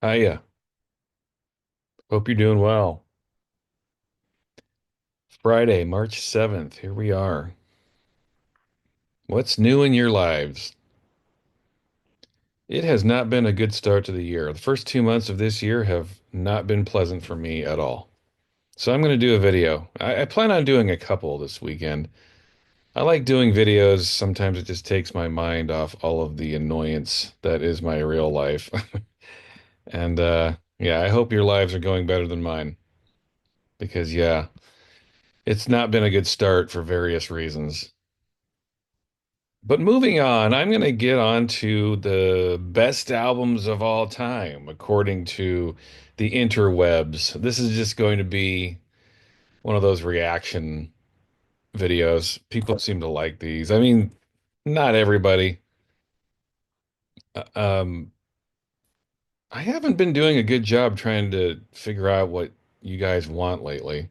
Hiya. Hope you're doing well. Friday, March 7th. Here we are. What's new in your lives? It has not been a good start to the year. The first 2 months of this year have not been pleasant for me at all. So I'm going to do a video. I plan on doing a couple this weekend. I like doing videos. Sometimes it just takes my mind off all of the annoyance that is my real life. And yeah, I hope your lives are going better than mine because yeah, it's not been a good start for various reasons. But moving on, I'm going to get on to the best albums of all time, according to the interwebs. This is just going to be one of those reaction videos. People seem to like these. I mean, not everybody. Uh, Um, I haven't been doing a good job trying to figure out what you guys want lately.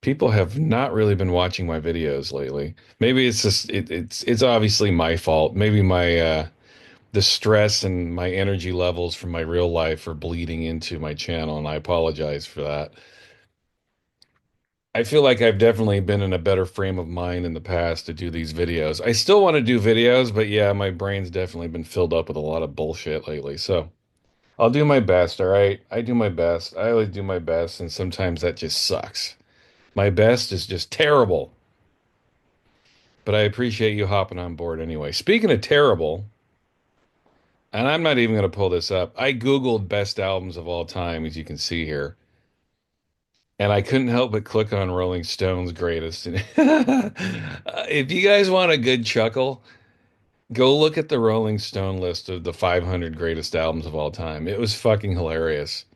People have not really been watching my videos lately. Maybe it's just it's obviously my fault. Maybe my the stress and my energy levels from my real life are bleeding into my channel, and I apologize for that. I feel like I've definitely been in a better frame of mind in the past to do these videos. I still want to do videos, but yeah, my brain's definitely been filled up with a lot of bullshit lately. So I'll do my best, all right? I do my best. I always do my best, and sometimes that just sucks. My best is just terrible, but I appreciate you hopping on board anyway. Speaking of terrible, and I'm not even going to pull this up. I Googled best albums of all time, as you can see here, and I couldn't help but click on Rolling Stone's greatest. If you guys want a good chuckle, go look at the Rolling Stone list of the 500 greatest albums of all time. It was fucking hilarious.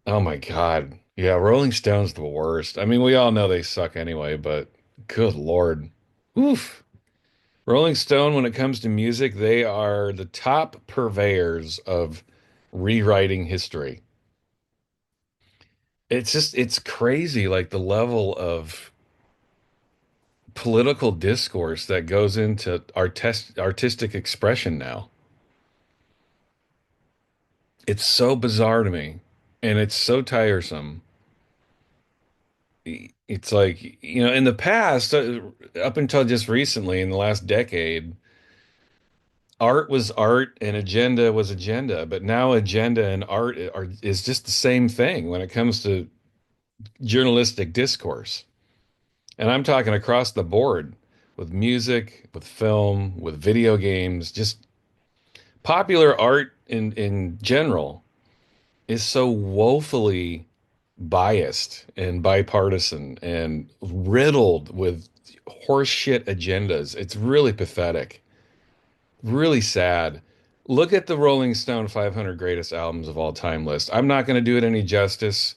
Oh my God. Yeah, Rolling Stone's the worst. I mean, we all know they suck anyway, but good Lord. Oof. Rolling Stone, when it comes to music, they are the top purveyors of rewriting history. It's crazy, like the level of political discourse that goes into artistic expression now. It's so bizarre to me, and it's so tiresome. It's like, in the past, up until just recently, in the last decade, art was art and agenda was agenda, but now agenda and art is just the same thing when it comes to journalistic discourse. And I'm talking across the board with music, with film, with video games, just popular art in general is so woefully biased and bipartisan and riddled with horseshit agendas. It's really pathetic, really sad. Look at the Rolling Stone 500 greatest albums of all time list. I'm not going to do it any justice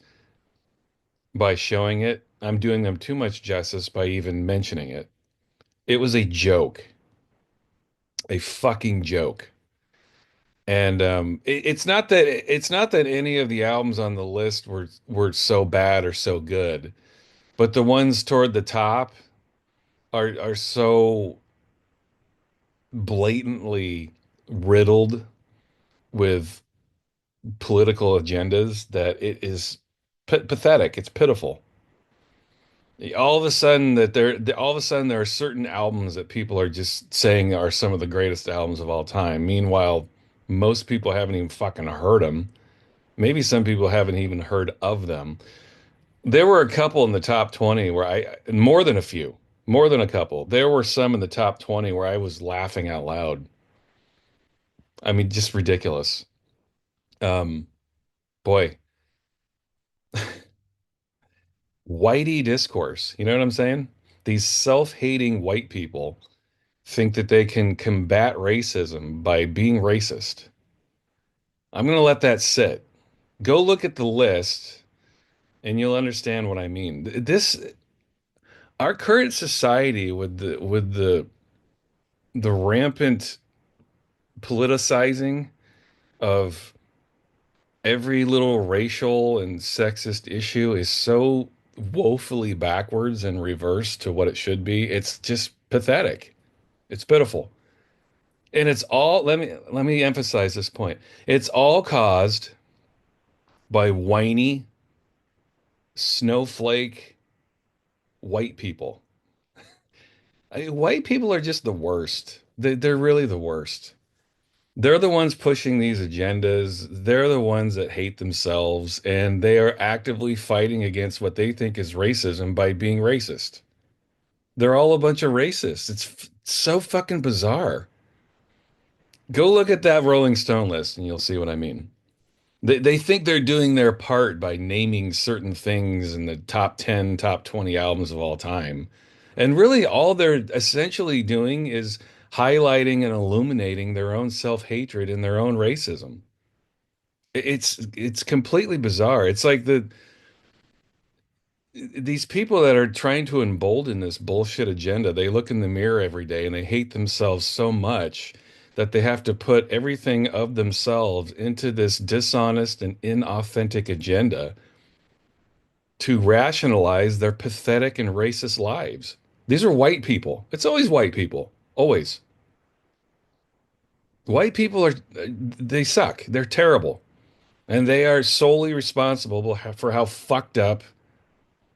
by showing it. I'm doing them too much justice by even mentioning it. It was a joke, a fucking joke. And it's not that any of the albums on the list were so bad or so good, but the ones toward the top are so blatantly riddled with political agendas that it is pathetic. It's pitiful. All of a sudden there are certain albums that people are just saying are some of the greatest albums of all time. Meanwhile, most people haven't even fucking heard them. Maybe some people haven't even heard of them. There were a couple in the top 20 where more than a few, more than a couple. There were some in the top 20 where I was laughing out loud. I mean, just ridiculous. Um, Boy, whitey discourse. You know what I'm saying? These self-hating white people think that they can combat racism by being racist. I'm going to let that sit. Go look at the list and you'll understand what I mean. Our current society with the rampant politicizing of every little racial and sexist issue is so woefully backwards and reverse to what it should be. It's just pathetic. It's pitiful. And it's all, let me emphasize this point. It's all caused by whiny, snowflake white people. White people are just the worst. They're really the worst. They're the ones pushing these agendas. They're the ones that hate themselves, and they are actively fighting against what they think is racism by being racist. They're all a bunch of racists. So fucking bizarre. Go look at that Rolling Stone list and you'll see what I mean. They think they're doing their part by naming certain things in the top 10, top 20 albums of all time. And really, all they're essentially doing is highlighting and illuminating their own self-hatred and their own racism. It's completely bizarre. It's like these people that are trying to embolden this bullshit agenda, they look in the mirror every day and they hate themselves so much that they have to put everything of themselves into this dishonest and inauthentic agenda to rationalize their pathetic and racist lives. These are white people. It's always white people. Always. White people they suck. They're terrible. And they are solely responsible for how fucked up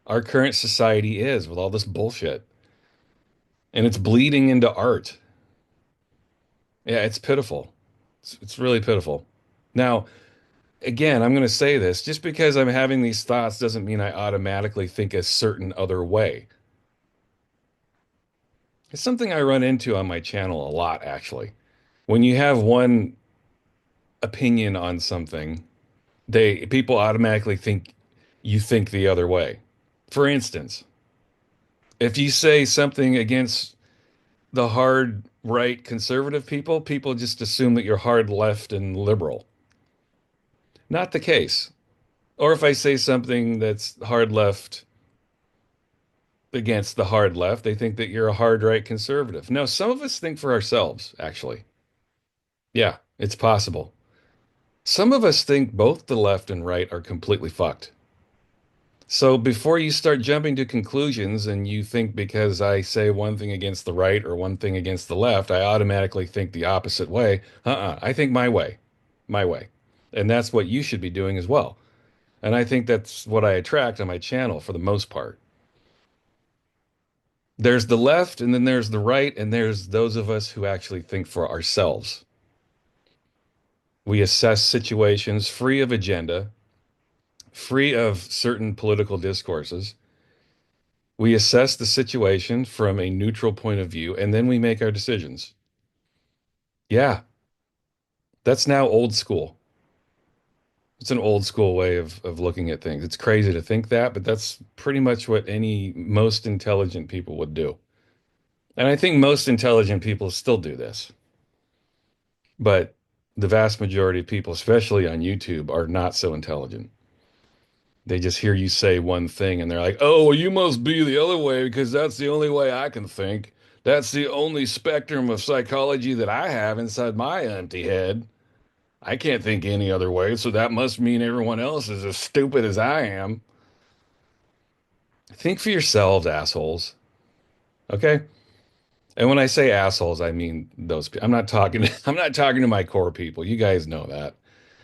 our current society is with all this bullshit. And it's bleeding into art. Yeah, it's pitiful. It's really pitiful. Now, again, I'm going to say this just because I'm having these thoughts doesn't mean I automatically think a certain other way. It's something I run into on my channel a lot, actually. When you have one opinion on something, they people automatically think you think the other way. For instance, if you say something against the hard right conservative people, people just assume that you're hard left and liberal. Not the case. Or if I say something that's hard left against the hard left, they think that you're a hard right conservative. No, some of us think for ourselves, actually. Yeah, it's possible. Some of us think both the left and right are completely fucked. So before you start jumping to conclusions and you think because I say one thing against the right or one thing against the left, I automatically think the opposite way. I think my way, my way. And that's what you should be doing as well. And I think that's what I attract on my channel for the most part. There's the left, and then there's the right, and there's those of us who actually think for ourselves. We assess situations free of agenda, free of certain political discourses. We assess the situation from a neutral point of view, and then we make our decisions. Yeah, that's now old school. It's an old school way of looking at things. It's crazy to think that, but that's pretty much what any most intelligent people would do. And I think most intelligent people still do this. But the vast majority of people, especially on YouTube, are not so intelligent. They just hear you say one thing and they're like, oh, well, you must be the other way because that's the only way I can think. That's the only spectrum of psychology that I have inside my empty head. I can't think any other way, so that must mean everyone else is as stupid as I am. Think for yourselves, assholes. Okay? And when I say assholes, I mean those people. I'm not talking to my core people. You guys know that.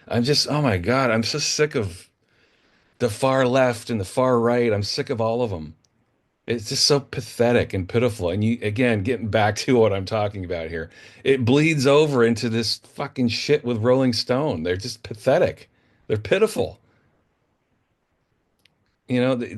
I'm just, oh my God, I'm so sick of the far left and the far right. I'm sick of all of them. It's just so pathetic and pitiful. And you, again, getting back to what I'm talking about here, it bleeds over into this fucking shit with Rolling Stone. They're just pathetic. They're pitiful. You know,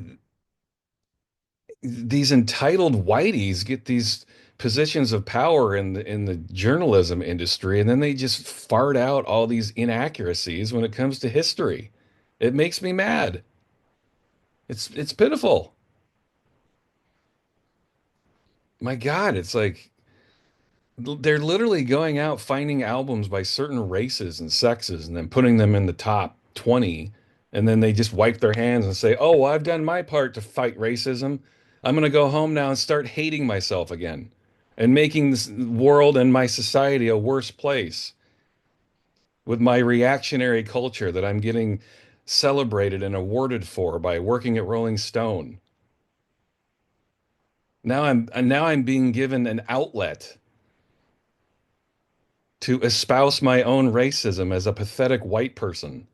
these entitled whiteys get these positions of power in the journalism industry, and then they just fart out all these inaccuracies when it comes to history. It makes me mad. It's pitiful. My God, it's like they're literally going out finding albums by certain races and sexes and then putting them in the top 20. And then they just wipe their hands and say, oh, well, I've done my part to fight racism. I'm going to go home now and start hating myself again and making this world and my society a worse place with my reactionary culture that I'm getting celebrated and awarded for by working at Rolling Stone. Now I'm being given an outlet. to espouse my own racism as a pathetic white person,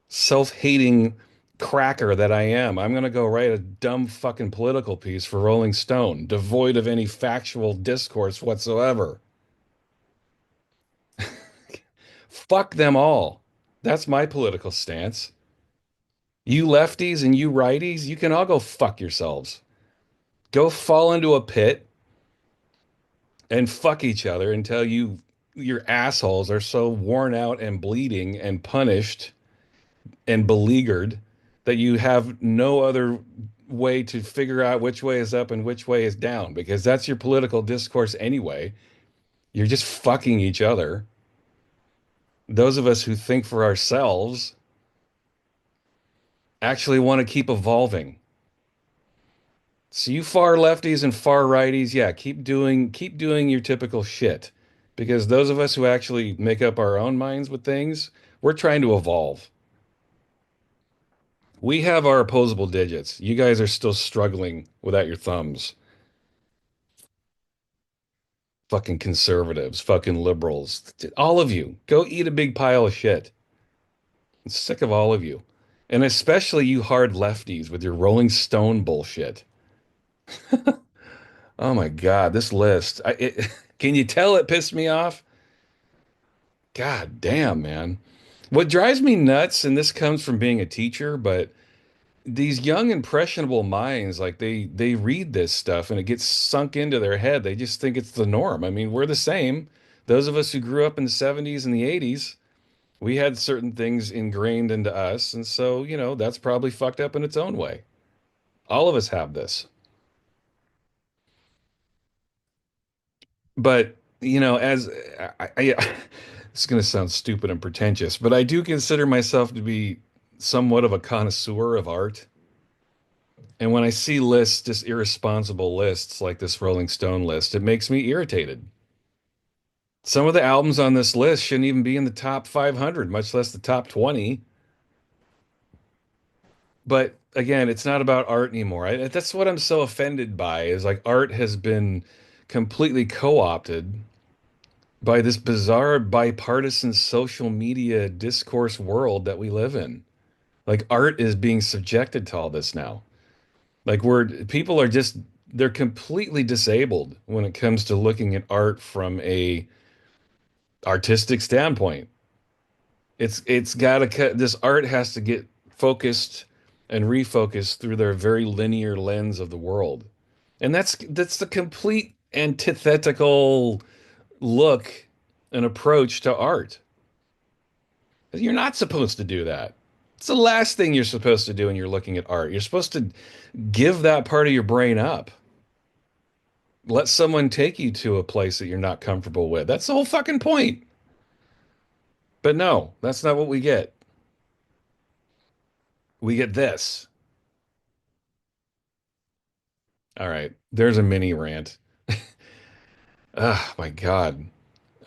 self-hating cracker that I am. I'm going to go write a dumb fucking political piece for Rolling Stone, devoid of any factual discourse whatsoever. Fuck them all. That's my political stance. You lefties and you righties, you can all go fuck yourselves. Go fall into a pit and fuck each other until your assholes are so worn out and bleeding and punished and beleaguered that you have no other way to figure out which way is up and which way is down, because that's your political discourse anyway. You're just fucking each other. Those of us who think for ourselves actually want to keep evolving. So you far lefties and far righties, yeah, keep doing your typical shit. Because those of us who actually make up our own minds with things, we're trying to evolve. We have our opposable digits. You guys are still struggling without your thumbs. Fucking conservatives, fucking liberals, all of you, go eat a big pile of shit. I'm sick of all of you. And especially you hard lefties with your Rolling Stone bullshit. Oh my God, this list. Can you tell it pissed me off? God damn, man. What drives me nuts, and this comes from being a teacher, but these young impressionable minds, like they read this stuff and it gets sunk into their head. They just think it's the norm. I mean, we're the same. Those of us who grew up in the 70s and the 80s, we had certain things ingrained into us, and so, that's probably fucked up in its own way. All of us have this. But, as it's going to sound stupid and pretentious, but I do consider myself to be somewhat of a connoisseur of art. And when I see lists, just irresponsible lists like this Rolling Stone list, it makes me irritated. Some of the albums on this list shouldn't even be in the top 500, much less the top 20. But again, it's not about art anymore. That's what I'm so offended by, is like art has been completely co-opted by this bizarre bipartisan social media discourse world that we live in. Like art is being subjected to all this now. Like people are just they're completely disabled when it comes to looking at art from a artistic standpoint. It's got to cut this art has to get focused and refocused through their very linear lens of the world. And that's the complete antithetical look and approach to art. You're not supposed to do that. It's the last thing you're supposed to do when you're looking at art. You're supposed to give that part of your brain up. Let someone take you to a place that you're not comfortable with. That's the whole fucking point. But no, that's not what we get. We get this. All right, there's a mini rant. Oh my God.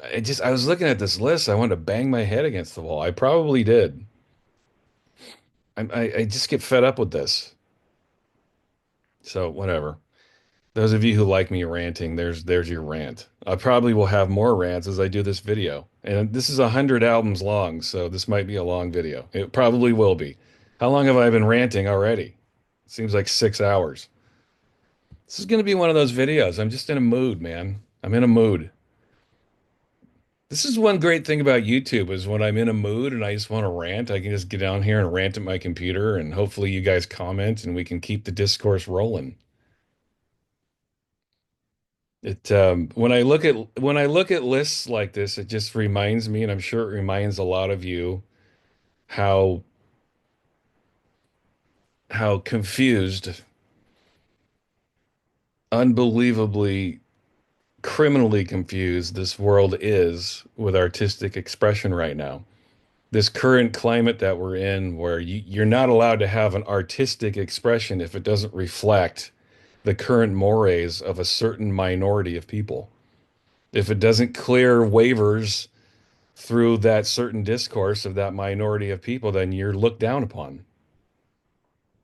I was looking at this list. I wanted to bang my head against the wall. I probably did. I just get fed up with this. So whatever. Those of you who like me ranting, there's your rant. I probably will have more rants as I do this video. And this is 100 albums long, so this might be a long video. It probably will be. How long have I been ranting already? It seems like 6 hours. This is going to be one of those videos. I'm just in a mood, man. I'm in a mood. This is one great thing about YouTube is when I'm in a mood and I just want to rant, I can just get down here and rant at my computer, and hopefully you guys comment and we can keep the discourse rolling. When I look at lists like this, it just reminds me, and I'm sure it reminds a lot of you, how confused, unbelievably, criminally confused this world is with artistic expression right now. This current climate that we're in, where you're not allowed to have an artistic expression if it doesn't reflect the current mores of a certain minority of people. If it doesn't clear waivers through that certain discourse of that minority of people, then you're looked down upon.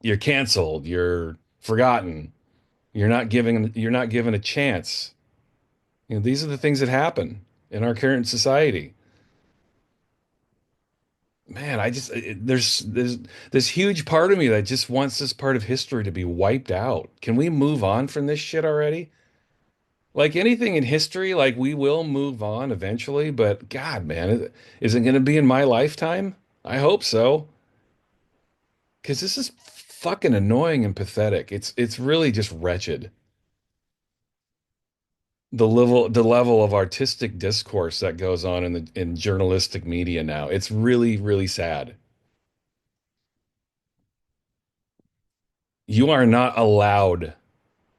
You're canceled. You're forgotten. You're not given a chance. These are the things that happen. in our current society. Man, there's this huge part of me that just wants this part of history to be wiped out. Can we move on from this shit already? Like anything in history, like we will move on eventually, but God, man, is it going to be in my lifetime? I hope so, because this is fucking annoying and pathetic. It's really just wretched. The level of artistic discourse that goes on in journalistic media now. It's really, really sad. You are not allowed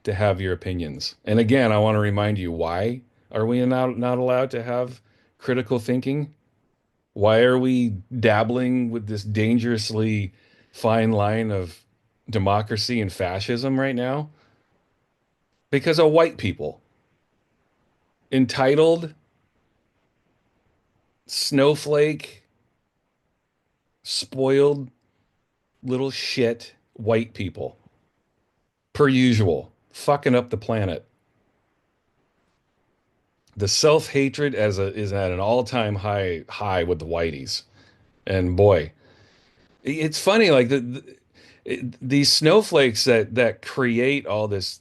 to have your opinions. And again, I want to remind you, why are we not allowed to have critical thinking? Why are we dabbling with this dangerously fine line of democracy and fascism right now? Because of white people. Entitled, snowflake, spoiled little shit white people. Per usual, fucking up the planet. The self-hatred is at an all-time high with the whiteys. And boy, it's funny, like these snowflakes that create all this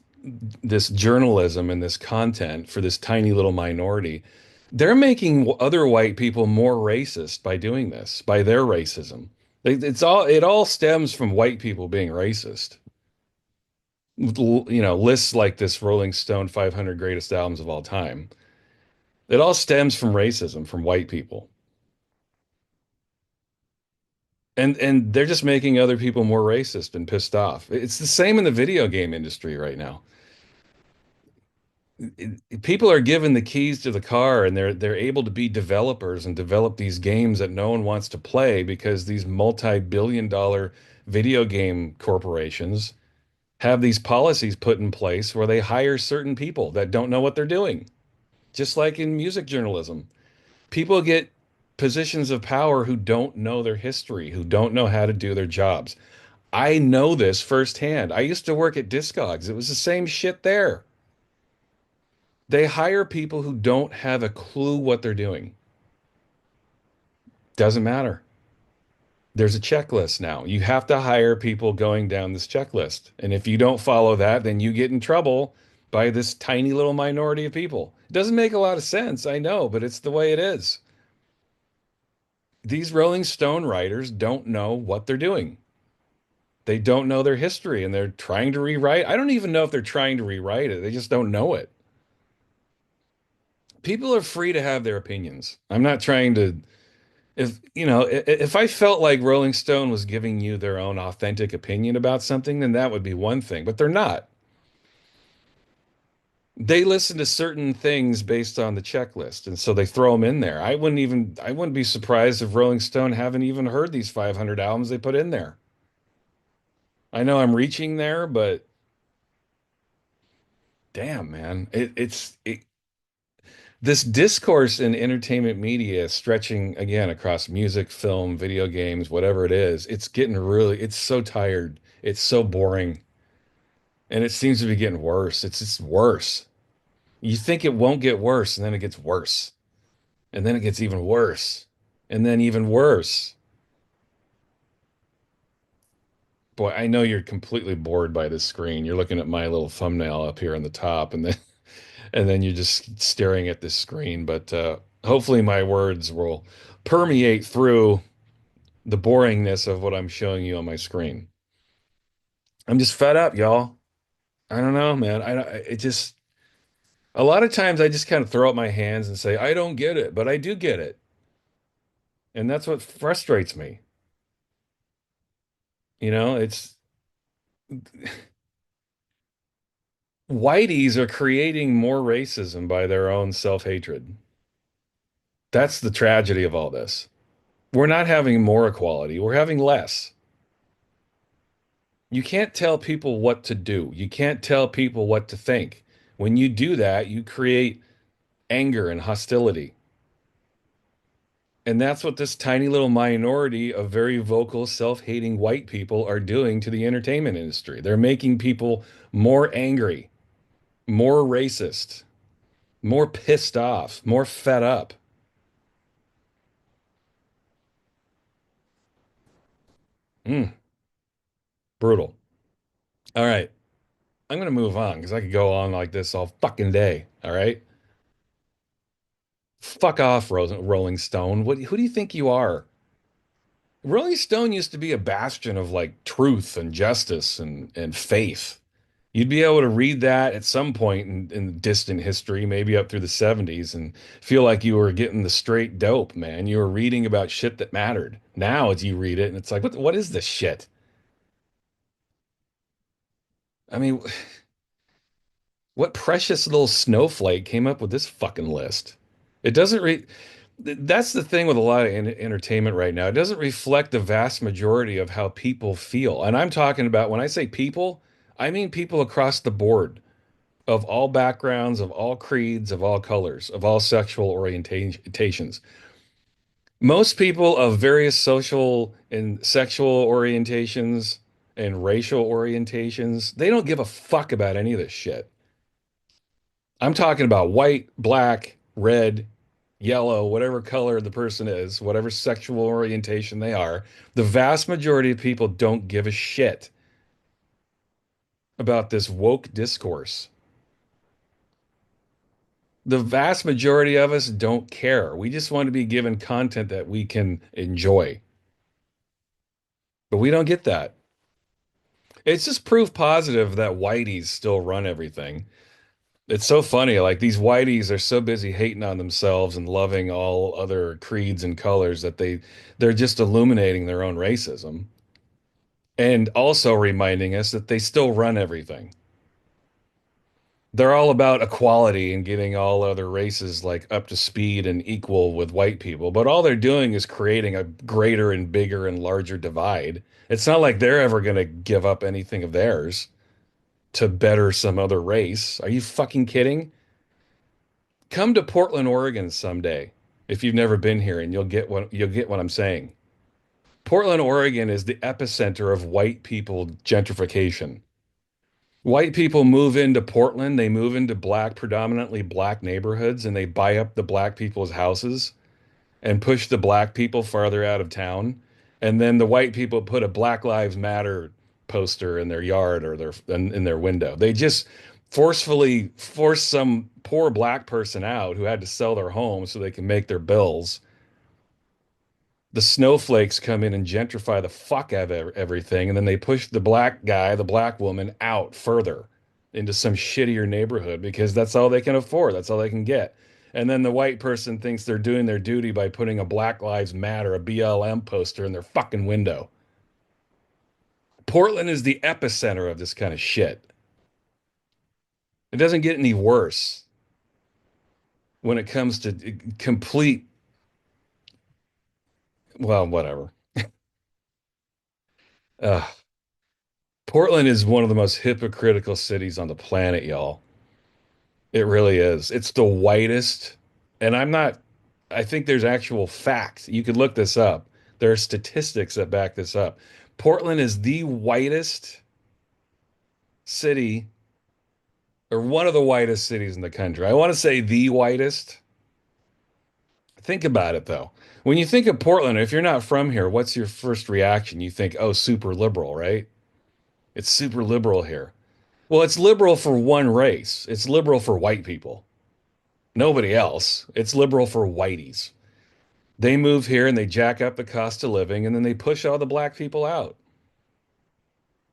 journalism and this content for this tiny little minority, they're making other white people more racist by doing this, by their racism. It all stems from white people being racist. Lists like this Rolling Stone 500 greatest albums of all time. It all stems from racism from white people. And they're just making other people more racist and pissed off. It's the same in the video game industry right now. People are given the keys to the car and they're able to be developers and develop these games that no one wants to play because these multi-billion dollar video game corporations have these policies put in place where they hire certain people that don't know what they're doing. Just like in music journalism, people get positions of power who don't know their history, who don't know how to do their jobs. I know this firsthand. I used to work at Discogs. It was the same shit there. They hire people who don't have a clue what they're doing. Doesn't matter. There's a checklist now. You have to hire people going down this checklist. And if you don't follow that, then you get in trouble by this tiny little minority of people. It doesn't make a lot of sense, I know, but it's the way it is. These Rolling Stone writers don't know what they're doing. They don't know their history and they're trying to rewrite. I don't even know if they're trying to rewrite it. They just don't know it. People are free to have their opinions. I'm not trying to, if I felt like Rolling Stone was giving you their own authentic opinion about something, then that would be one thing, but they're not. They listen to certain things based on the checklist, and so they throw them in there. I wouldn't be surprised if Rolling Stone haven't even heard these 500 albums they put in there. I know I'm reaching there, but damn, man, this discourse in entertainment media stretching again across music, film, video games, whatever it is, it's so tired. It's so boring. And it seems to be getting worse. It's just worse. You think it won't get worse, and then it gets worse. And then it gets even worse. And then even worse. Boy, I know you're completely bored by this screen. You're looking at my little thumbnail up here on the top, and then you're just staring at this screen. But hopefully my words will permeate through the boringness of what I'm showing you on my screen. I'm just fed up, y'all. I don't know, man. it just a lot of times I just kind of throw up my hands and say, I don't get it, but I do get it. And that's what frustrates me. It's whiteys are creating more racism by their own self-hatred. That's the tragedy of all this. We're not having more equality, we're having less. You can't tell people what to do. You can't tell people what to think. When you do that, you create anger and hostility. And that's what this tiny little minority of very vocal, self-hating white people are doing to the entertainment industry. They're making people more angry, more racist. more pissed off, more fed up. Mm, brutal. All right. I'm going to move on because I could go on like this all fucking day. All right. Fuck off, Rolling Stone. Who do you think you are? Rolling Stone used to be a bastion of like truth and justice and faith. You'd be able to read that at some point in distant history, maybe up through the 70s, and feel like you were getting the straight dope, man. You were reading about shit that mattered. Now, as you read it, and it's like, what is this shit? I mean, what precious little snowflake came up with this fucking list? It doesn't re That's the thing with a lot of entertainment right now. It doesn't reflect the vast majority of how people feel. And I'm talking about when I say people, I mean people across the board of all backgrounds, of all creeds, of all colors, of all sexual orientations. Most people of various social and sexual orientations and racial orientations, they don't give a fuck about any of this shit. I'm talking about white, black, red, yellow, whatever color the person is, whatever sexual orientation they are. The vast majority of people don't give a shit about this woke discourse. The vast majority of us don't care. We just want to be given content that we can enjoy. But we don't get that. It's just proof positive that whiteys still run everything. It's so funny. Like these whiteys are so busy hating on themselves and loving all other creeds and colors that they're just illuminating their own racism and also reminding us that they still run everything. They're all about equality and getting all other races like up to speed and equal with white people, but all they're doing is creating a greater and bigger and larger divide. It's not like they're ever going to give up anything of theirs to better some other race. Are you fucking kidding? Come to Portland, Oregon someday if you've never been here and you'll get what I'm saying. Portland, Oregon is the epicenter of white people gentrification. White people move into Portland, they move into predominantly black neighborhoods, and they buy up the black people's houses and push the black people farther out of town. And then the white people put a Black Lives Matter poster in their yard or in their window. They just forcefully force some poor black person out who had to sell their home so they can make their bills. The snowflakes come in and gentrify the fuck out of everything, and then they push the black guy, the black woman out further into some shittier neighborhood because that's all they can afford. That's all they can get. And then the white person thinks they're doing their duty by putting a Black Lives Matter, a BLM poster in their fucking window. Portland is the epicenter of this kind of shit. It doesn't get any worse when it comes to complete, well, whatever. Uh, Portland is one of the most hypocritical cities on the planet, y'all. It really is. It's the whitest, and I think there's actual facts. You could look this up. There are statistics that back this up. Portland is the whitest city, or one of the whitest cities in the country. I want to say the whitest. Think about it though. When you think of Portland, if you're not from here, what's your first reaction? You think, oh, super liberal, right? It's super liberal here. Well, it's liberal for one race. It's liberal for white people. Nobody else. It's liberal for whiteys. They move here and they jack up the cost of living and then they push all the black people out.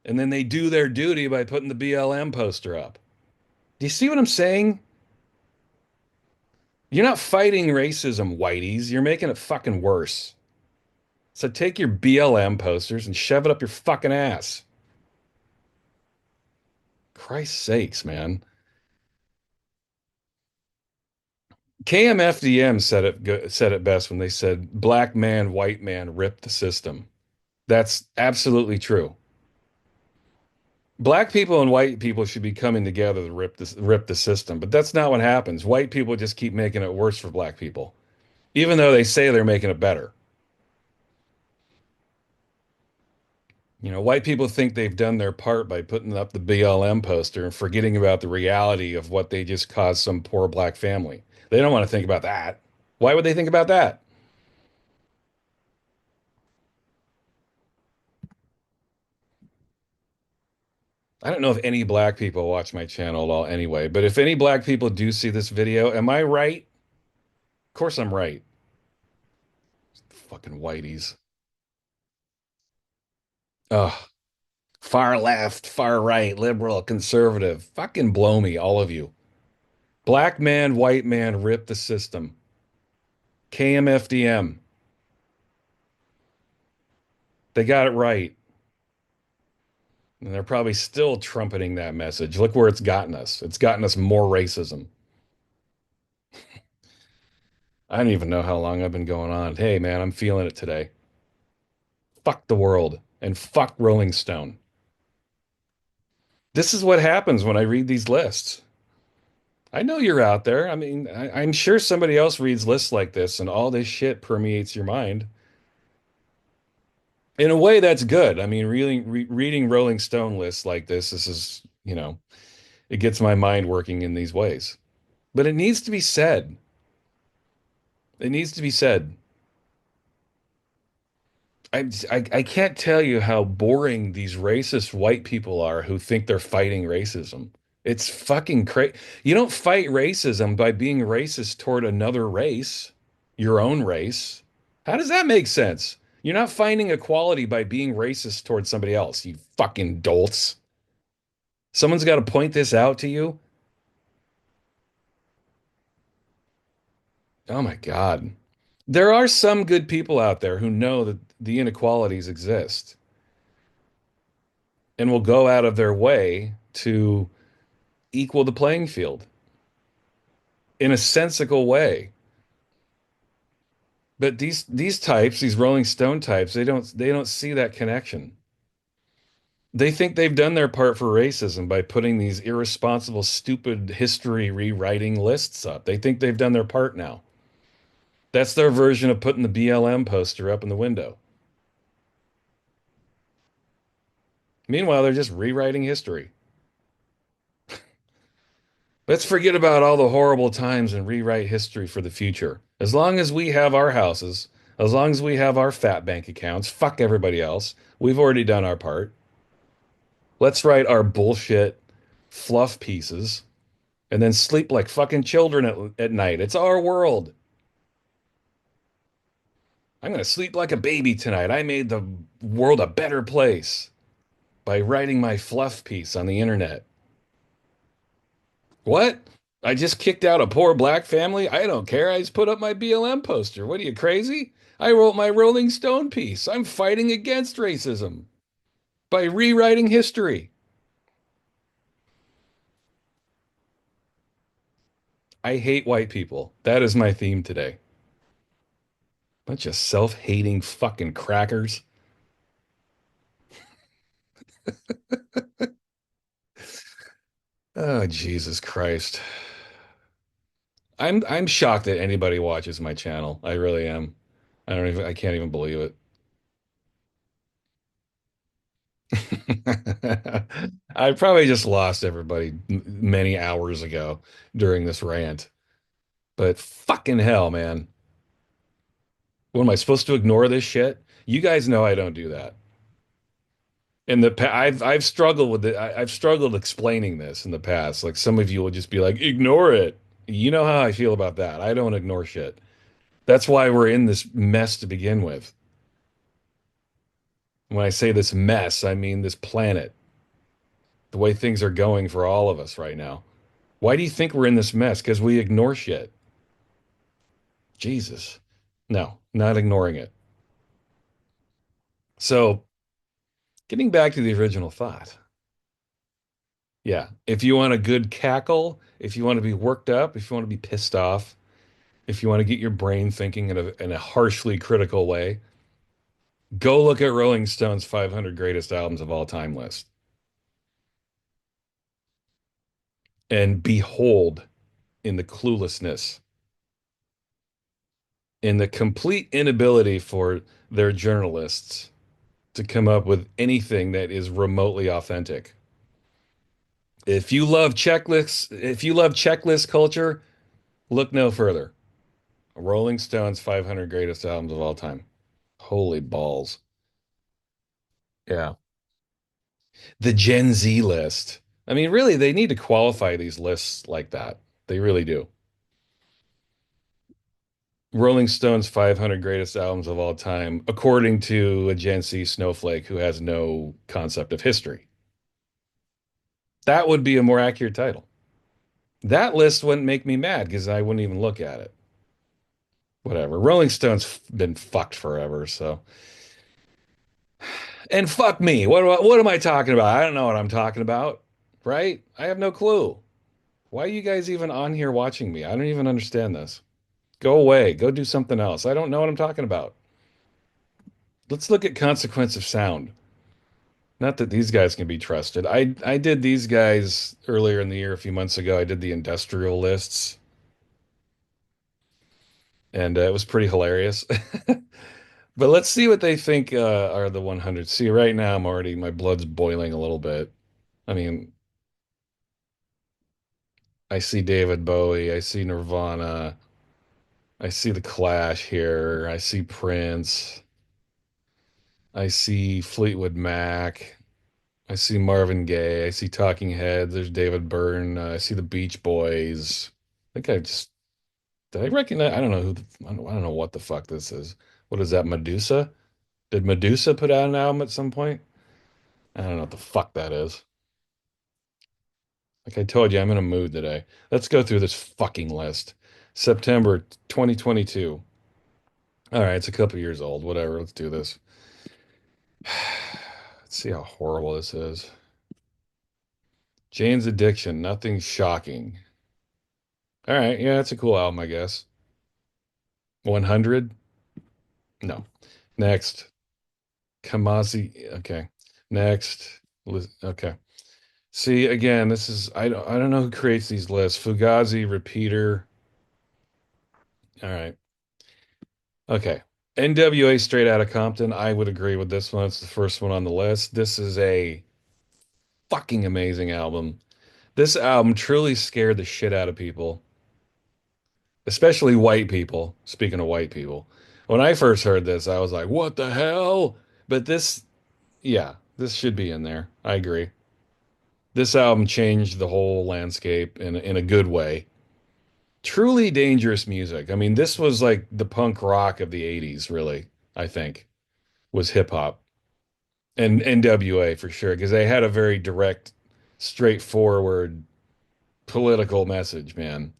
And then they do their duty by putting the BLM poster up. Do you see what I'm saying? You're not fighting racism, whiteys. You're making it fucking worse. So take your BLM posters and shove it up your fucking ass. Christ's sakes, man. KMFDM said it best when they said black man, white man ripped the system. That's absolutely true. Black people and white people should be coming together to rip the system, but that's not what happens. White people just keep making it worse for black people, even though they say they're making it better. White people think they've done their part by putting up the BLM poster and forgetting about the reality of what they just caused some poor black family. They don't want to think about that. Why would they think about that? I don't know if any black people watch my channel at all anyway, but if any black people do see this video, am I right? Of course I'm right. Fucking whiteys. Ugh. Far left, far right, liberal, conservative. Fucking blow me, all of you. Black man, white man, rip the system. KMFDM. They got it right. And they're probably still trumpeting that message. Look where it's gotten us. It's gotten us more racism. I don't even know how long I've been going on. Hey, man, I'm feeling it today. Fuck the world and fuck Rolling Stone. This is what happens when I read these lists. I know you're out there. I mean, I'm sure somebody else reads lists like this and all this shit permeates your mind. In a way, that's good. I mean, reading Rolling Stone lists like this is, it gets my mind working in these ways. But it needs to be said. It needs to be said. I can't tell you how boring these racist white people are who think they're fighting racism. It's fucking crazy. You don't fight racism by being racist toward another race, your own race. How does that make sense? You're not finding equality by being racist towards somebody else, you fucking dolts. Someone's got to point this out to you. Oh my God. There are some good people out there who know that the inequalities exist and will go out of their way to equal the playing field in a sensical way. But these types, these Rolling Stone types, they don't see that connection. They think they've done their part for racism by putting these irresponsible, stupid history rewriting lists up. They think they've done their part now. That's their version of putting the BLM poster up in the window. Meanwhile, they're just rewriting history. Let's forget about all the horrible times and rewrite history for the future. As long as we have our houses, as long as we have our fat bank accounts, fuck everybody else. We've already done our part. Let's write our bullshit fluff pieces and then sleep like fucking children at night. It's our world. I'm going to sleep like a baby tonight. I made the world a better place by writing my fluff piece on the internet. What? I just kicked out a poor black family? I don't care. I just put up my BLM poster. What are you, crazy? I wrote my Rolling Stone piece. I'm fighting against racism by rewriting history. I hate white people. That is my theme today. Bunch of self-hating fucking crackers. Oh, Jesus Christ. I'm shocked that anybody watches my channel. I really am. I can't even believe it. I probably just lost everybody many hours ago during this rant. But fucking hell, man. What am I supposed to ignore this shit? You guys know I don't do that. I've struggled with it. I've struggled explaining this in the past. Like some of you will just be like, ignore it. You know how I feel about that. I don't ignore shit. That's why we're in this mess to begin with. When I say this mess, I mean this planet, the way things are going for all of us right now. Why do you think we're in this mess? Because we ignore shit. Jesus. No, not ignoring it. So, getting back to the original thought. Yeah, if you want a good cackle, if you want to be worked up, if you want to be pissed off, if you want to get your brain thinking in a harshly critical way, go look at Rolling Stone's 500 greatest albums of all time list and behold in the cluelessness, in the complete inability for their journalists to come up with anything that is remotely authentic. If you love checklist culture, look no further. Rolling Stone's 500 greatest albums of all time. Holy balls. Yeah. The Gen Z list. I mean, really, they need to qualify these lists like that. They really do. Rolling Stone's 500 greatest albums of all time, according to a Gen Z snowflake who has no concept of history. That would be a more accurate title. That list wouldn't make me mad because I wouldn't even look at it. Whatever. Rolling Stone's been fucked forever, so. And fuck me. What am I talking about? I don't know what I'm talking about, right? I have no clue. Why are you guys even on here watching me? I don't even understand this. Go away. Go do something else. I don't know what I'm talking about. Let's look at consequence of sound. Not that these guys can be trusted. I did these guys earlier in the year, a few months ago. I did the industrial lists, and it was pretty hilarious. But let's see what they think are the 100. See, right now my blood's boiling a little bit. I mean, I see David Bowie, I see Nirvana, I see The Clash here, I see Prince, I see Fleetwood Mac, I see Marvin Gaye, I see Talking Heads, there's David Byrne, I see the Beach Boys. I think I just did I recognize? I don't know I don't know what the fuck this is. What is that, Medusa? Did Medusa put out an album at some point? I don't know what the fuck that is. Like I told you, I'm in a mood today. Let's go through this fucking list. September 2022. All right, it's a couple years old. Whatever. Let's do this. Let's see how horrible this is. Jane's Addiction. Nothing shocking. All right. Yeah, that's a cool album, I guess. 100? No. Next. Kamasi. Okay. Next. Okay. See, again, this is I don't know who creates these lists. Fugazi, Repeater. All right. Okay. NWA Straight Outta Compton. I would agree with this one. It's the first one on the list. This is a fucking amazing album. This album truly scared the shit out of people, especially white people. Speaking of white people, when I first heard this, I was like, what the hell? But this, yeah, this should be in there. I agree. This album changed the whole landscape in a good way. Truly dangerous music. I mean, this was like the punk rock of the 80s, really, I think, was hip hop and NWA for sure, because they had a very direct, straightforward political message, man.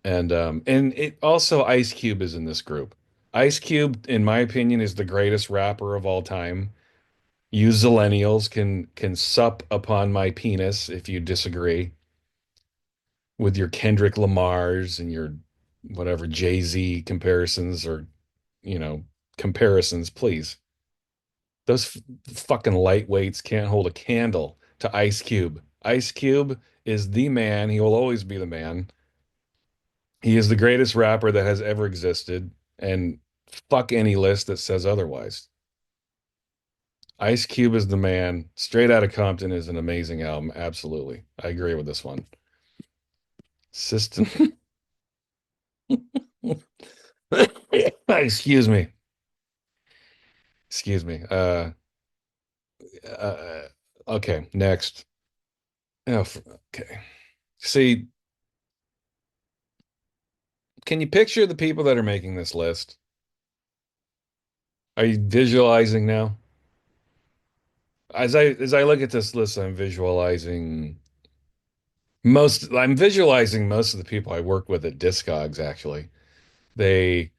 And it also Ice Cube is in this group. Ice Cube, in my opinion, is the greatest rapper of all time. You Zlennials can sup upon my penis if you disagree with your Kendrick Lamars and your whatever Jay-Z comparisons or, you know, comparisons, please. Those fucking lightweights can't hold a candle to Ice Cube. Ice Cube is the man. He will always be the man. He is the greatest rapper that has ever existed, and fuck any list that says otherwise. Ice Cube is the man. Straight Outta Compton is an amazing album. Absolutely. I agree with this one. System. Excuse me. Excuse me. Uh, okay, next. Oh, okay. See, can you picture the people that are making this list? Are you visualizing now? As I look at this list, I'm visualizing most of the people I work with at Discogs actually. They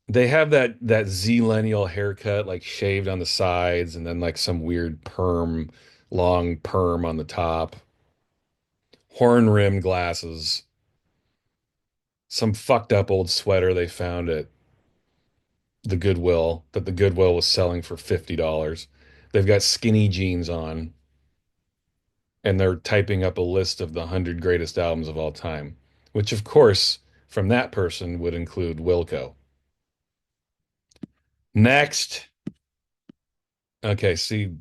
they have that Zlennial haircut like shaved on the sides and then like some weird long perm on the top, horn rim glasses, some fucked up old sweater they found at the Goodwill was selling for $50. They've got skinny jeans on and they're typing up a list of the 100 greatest albums of all time, which of course from that person would include Wilco. Next, Okay, see,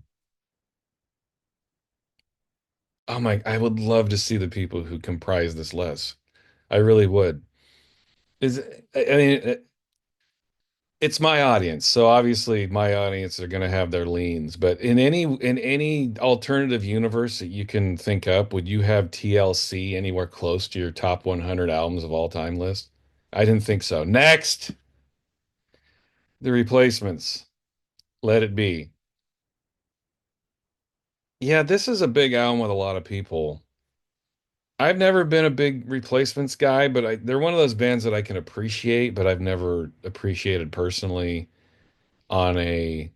oh my, I would love to see the people who comprise this list. I really would. Is I mean, it's my audience, so obviously my audience are going to have their leans. But in any alternative universe that you can think up, would you have TLC anywhere close to your top 100 albums of all time list? I didn't think so. Next, The Replacements. Let It Be. Yeah, this is a big album with a lot of people. I've never been a big Replacements guy, but they're one of those bands that I can appreciate, but I've never appreciated personally on a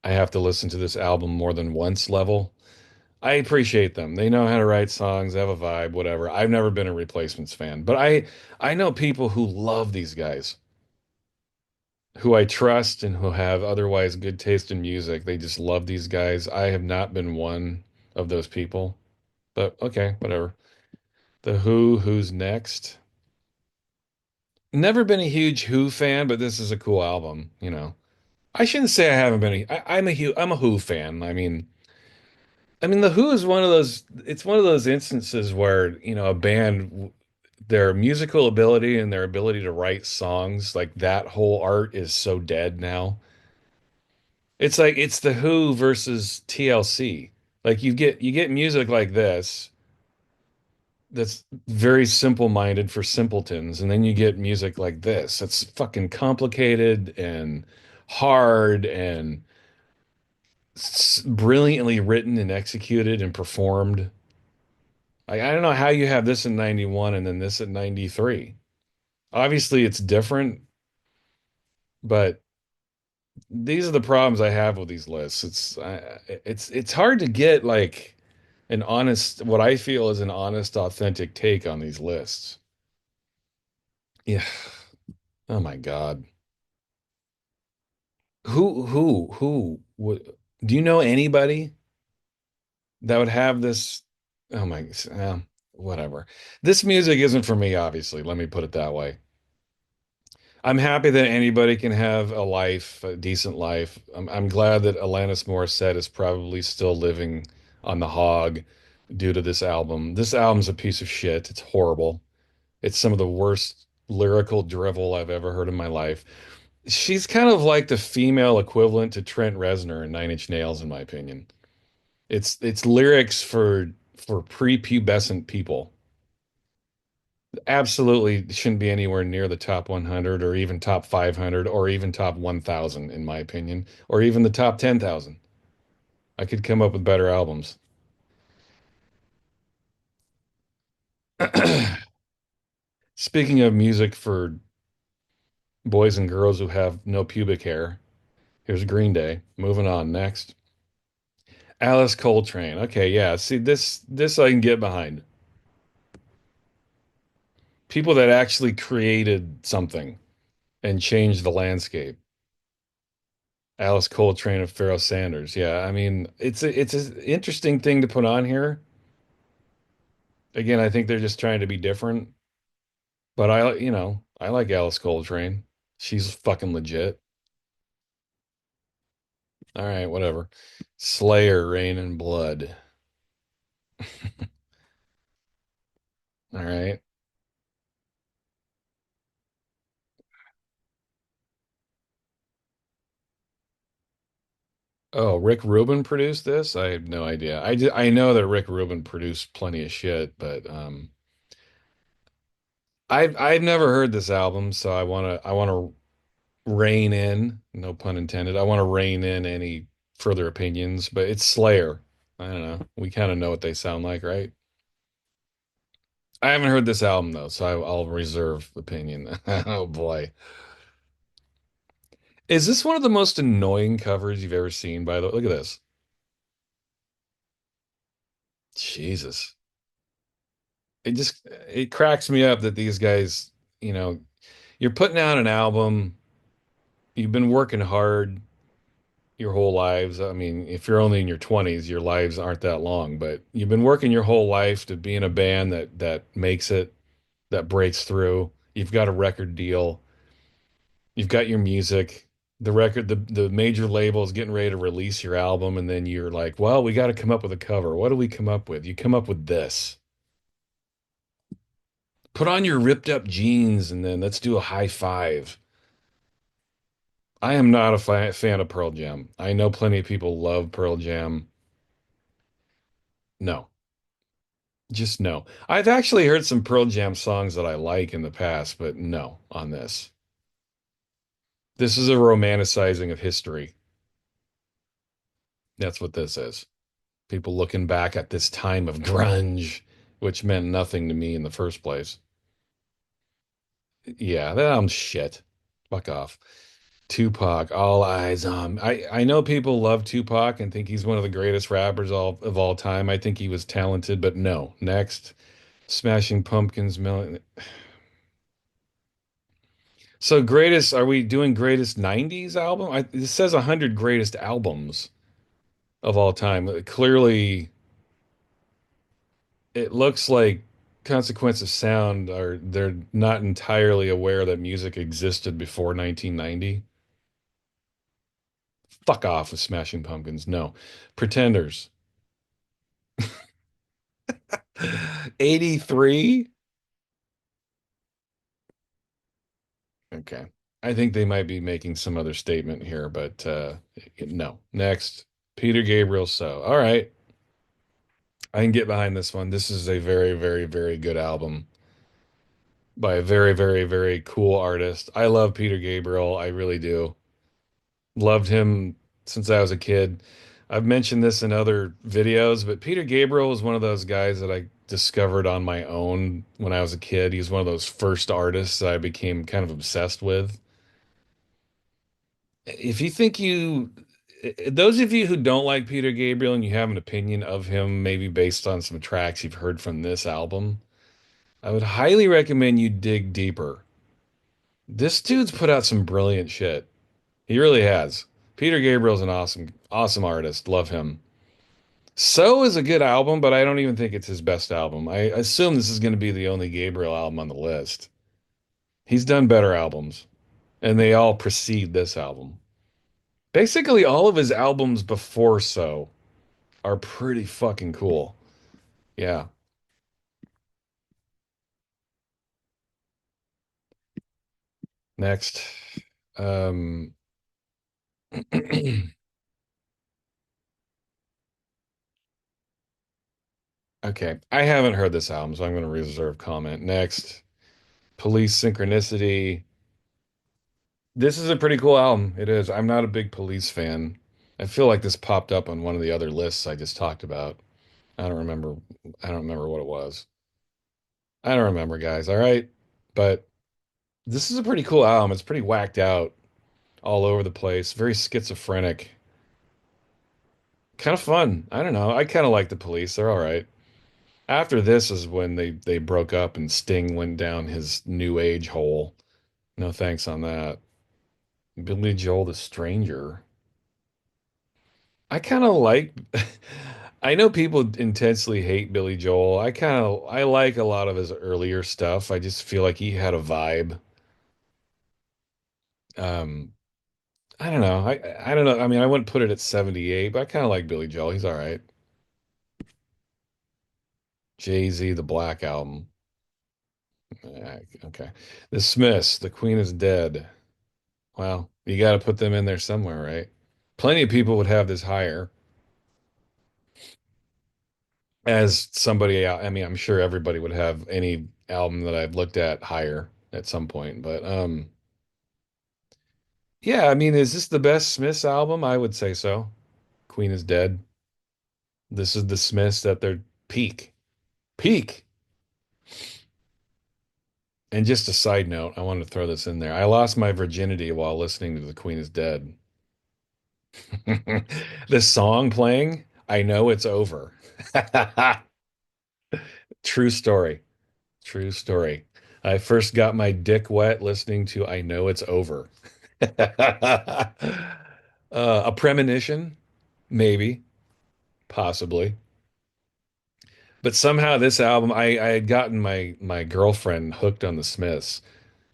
I have to listen to this album more than once level. I appreciate them. They know how to write songs, they have a vibe, whatever. I've never been a Replacements fan, but I know people who love these guys, who I trust and who have otherwise good taste in music. They just love these guys. I have not been one of those people, but okay, whatever. The Who, who's next? Never been a huge Who fan, but this is a cool album, you know. I shouldn't say I haven't been I'm a Who fan. I mean, The Who is one of those, it's one of those instances where, a band, their musical ability and their ability to write songs, like that whole art is so dead now. It's like it's The Who versus TLC. Like you get music like this that's very simple-minded for simpletons, and then you get music like this that's fucking complicated and hard and brilliantly written and executed and performed. I don't know how you have this in 91 and then this at 93. Obviously, it's different, but these are the problems I have with these lists. It's hard to get like an honest, what I feel is an honest, authentic take on these lists. Yeah. Oh my God. Who would, do you know anybody that would have this? Oh my, whatever. This music isn't for me, obviously. Let me put it that way. I'm happy that anybody can have a life, a decent life. I'm glad that Alanis Morissette is probably still living on the hog due to this album. This album's a piece of shit. It's horrible. It's some of the worst lyrical drivel I've ever heard in my life. She's kind of like the female equivalent to Trent Reznor in Nine Inch Nails, in my opinion. It's lyrics for prepubescent people. Absolutely shouldn't be anywhere near the top 100 or even top 500 or even top 1,000 in my opinion, or even the top 10,000. I could come up with better albums. Speaking of music for boys and girls who have no pubic hair, here's Green Day. Moving on next. Alice Coltrane. Okay, yeah. See, this I can get behind. People that actually created something and changed the landscape. Alice Coltrane of Pharoah Sanders. Yeah, I mean, it's an interesting thing to put on here. Again, I think they're just trying to be different, but I like Alice Coltrane. She's fucking legit. All right, whatever. Slayer, Rain and Blood. All right. Oh, Rick Rubin produced this? I have no idea. I know that Rick Rubin produced plenty of shit, but I've never heard this album, so I wanna rein in, no pun intended. I want to rein in any further opinions, but it's Slayer. I don't know. We kind of know what they sound like, right? I haven't heard this album though, so I'll reserve opinion. Oh boy. Is this one of the most annoying covers you've ever seen, by the way? Look at this. Jesus. It cracks me up that these guys, you know, you're putting out an album, you've been working hard your whole lives. I mean, if you're only in your 20s, your lives aren't that long, but you've been working your whole life to be in a band that makes it, that breaks through. You've got a record deal, you've got your music. The major label is getting ready to release your album, and then you're like, well, we got to come up with a cover. What do we come up with? You come up with this. Put on your ripped up jeans, and then let's do a high five. I am not a fan of Pearl Jam. I know plenty of people love Pearl Jam. No, just no. I've actually heard some Pearl Jam songs that I like in the past, but no on this. This is a romanticizing of history. That's what this is. People looking back at this time of grunge, which meant nothing to me in the first place. Yeah, that shit. Fuck off. Tupac, all eyes on. I know people love Tupac and think he's one of the greatest rappers of all time. I think he was talented, but no. Next, Smashing Pumpkins, So greatest, are we doing greatest 90s album? It says 100 greatest albums of all time. Clearly, it looks like Consequence of Sound are they're not entirely aware that music existed before 1990. Fuck off with Smashing Pumpkins. No. Pretenders. 83? Okay. I think they might be making some other statement here, but no. Next, Peter Gabriel. So, all right. I can get behind this one. This is a very, very, very good album by a very, very, very cool artist. I love Peter Gabriel. I really do. Loved him since I was a kid. I've mentioned this in other videos, but Peter Gabriel was one of those guys that I discovered on my own when I was a kid. He was one of those first artists that I became kind of obsessed with. If you think those of you who don't like Peter Gabriel and you have an opinion of him, maybe based on some tracks you've heard from this album, I would highly recommend you dig deeper. This dude's put out some brilliant shit. He really has. Peter Gabriel's an awesome, awesome artist. Love him. So is a good album, but I don't even think it's his best album. I assume this is going to be the only Gabriel album on the list. He's done better albums, and they all precede this album. Basically, all of his albums before So are pretty fucking cool. Yeah. Next. Um, okay. I haven't heard this album, so I'm going to reserve comment. Next. Police Synchronicity. This is a pretty cool album. It is. I'm not a big Police fan. I feel like this popped up on one of the other lists I just talked about. I don't remember. I don't remember what it was. I don't remember, guys. All right. But this is a pretty cool album. It's pretty whacked out all over the place, very schizophrenic. Kind of fun. I don't know. I kind of like the Police. They're all right. After this is when they broke up and Sting went down his new age hole. No thanks on that. Billy Joel the Stranger. I kind of like I know people intensely hate Billy Joel. I like a lot of his earlier stuff. I just feel like he had a vibe. Um I don't know. I don't know. I mean, I wouldn't put it at 78, but I kind of like Billy Joel. He's all right. Jay-Z, the Black Album. Okay. The Smiths, The Queen is Dead. Well, you got to put them in there somewhere, right? Plenty of people would have this higher as somebody out. I mean, I'm sure everybody would have any album that I've looked at higher at some point, but yeah, I mean, is this the best Smiths album? I would say so. Queen is Dead. This is the Smiths at their peak. Peak. And just a side note, I wanted to throw this in there. I lost my virginity while listening to The Queen is Dead. The song playing, I know it's over. True story. True story. I first got my dick wet listening to I Know It's Over. A premonition? Maybe, possibly. But somehow this album, I had gotten my girlfriend hooked on the Smiths.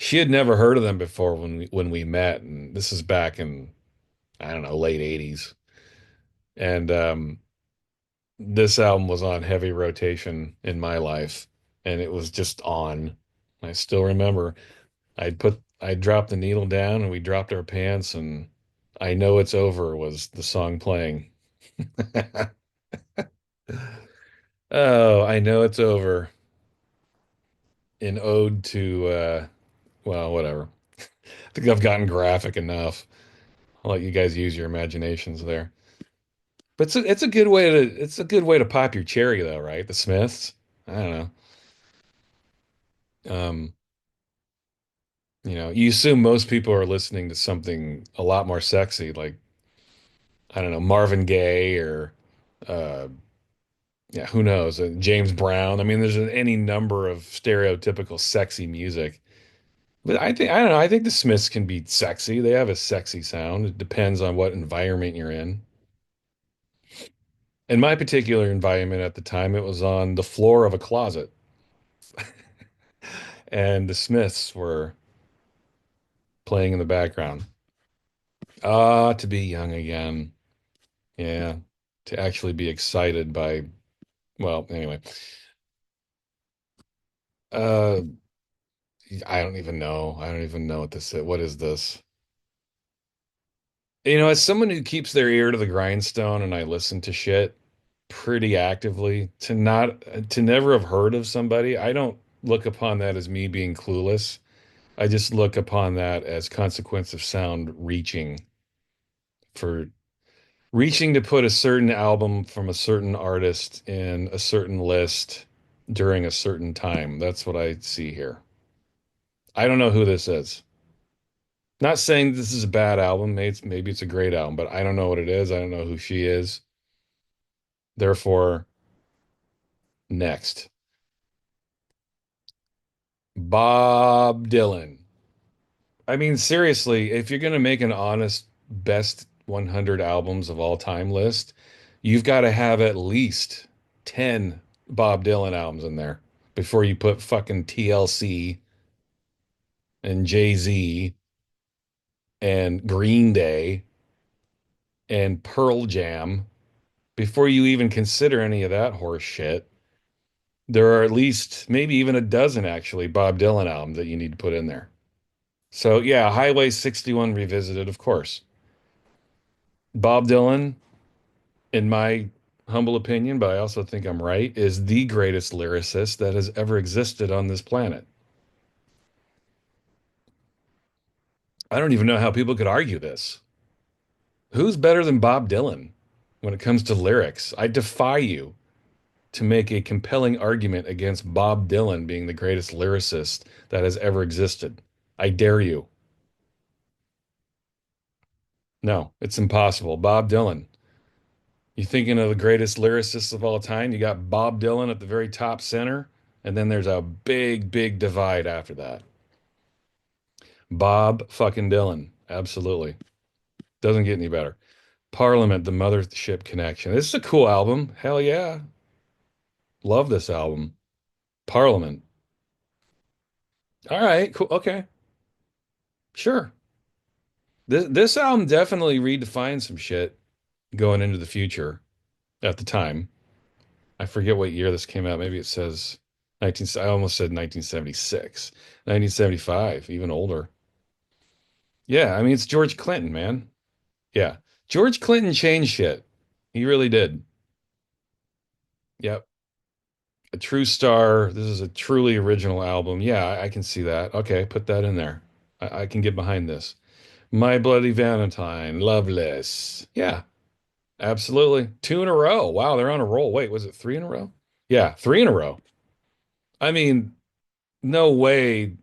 She had never heard of them before when we met, and this is back in, I don't know, late 80s. And this album was on heavy rotation in my life, and it was just on. I still remember I dropped the needle down and we dropped our pants, and I Know It's Over was the song playing. Oh, I Know It's Over, an ode to well, whatever. I think I've gotten graphic enough. I'll let you guys use your imaginations there. But it's a good way to pop your cherry though, right? The Smiths. I don't know. You assume most people are listening to something a lot more sexy, like, I don't know, Marvin Gaye or uh yeah, who knows, James Brown. I mean, there's any number of stereotypical sexy music. But I don't know, I think the Smiths can be sexy. They have a sexy sound. It depends on what environment you're in. In my particular environment at the time, it was on the floor of a closet, and the Smiths were playing in the background. Ah, to be young again. Yeah. To actually be excited by, well, anyway. Uh, I don't even know. I don't even know what this is. What is this? As someone who keeps their ear to the grindstone and I listen to shit pretty actively, to never have heard of somebody, I don't look upon that as me being clueless. I just look upon that as consequence of sound for reaching to put a certain album from a certain artist in a certain list during a certain time. That's what I see here. I don't know who this is. Not saying this is a bad album. Maybe it's a great album, but I don't know what it is. I don't know who she is. Therefore, next, Bob Dylan. I mean, seriously, if you're going to make an honest best 100 albums of all time list, you've got to have at least 10 Bob Dylan albums in there before you put fucking TLC and Jay-Z and Green Day and Pearl Jam. Before you even consider any of that horse shit, there are at least maybe even a dozen actually Bob Dylan albums that you need to put in there. So yeah, Highway 61 Revisited, of course. Bob Dylan, in my humble opinion, but I also think I'm right, is the greatest lyricist that has ever existed on this planet. I don't even know how people could argue this. Who's better than Bob Dylan when it comes to lyrics? I defy you to make a compelling argument against Bob Dylan being the greatest lyricist that has ever existed. I dare you. No, it's impossible. Bob Dylan. You thinking of the greatest lyricists of all time? You got Bob Dylan at the very top center, and then there's a big, big divide after that. Bob fucking Dylan. Absolutely. Doesn't get any better. Parliament, the Mothership Connection. This is a cool album. Hell yeah. Love this album. Parliament. All right, cool. Okay. Sure. This album definitely redefined some shit going into the future at the time. I forget what year this came out. Maybe it says 19, I almost said 1976, 1975, even older. Yeah, I mean, it's George Clinton, man. Yeah. George Clinton changed shit. He really did. Yep. A true star. This is a truly original album. Yeah, I can see that. Okay, put that in there. I can get behind this. My Bloody Valentine, Loveless. Yeah, absolutely. Two in a row. Wow, they're on a roll. Wait, was it three in a row? Yeah, three in a row. I mean, no way.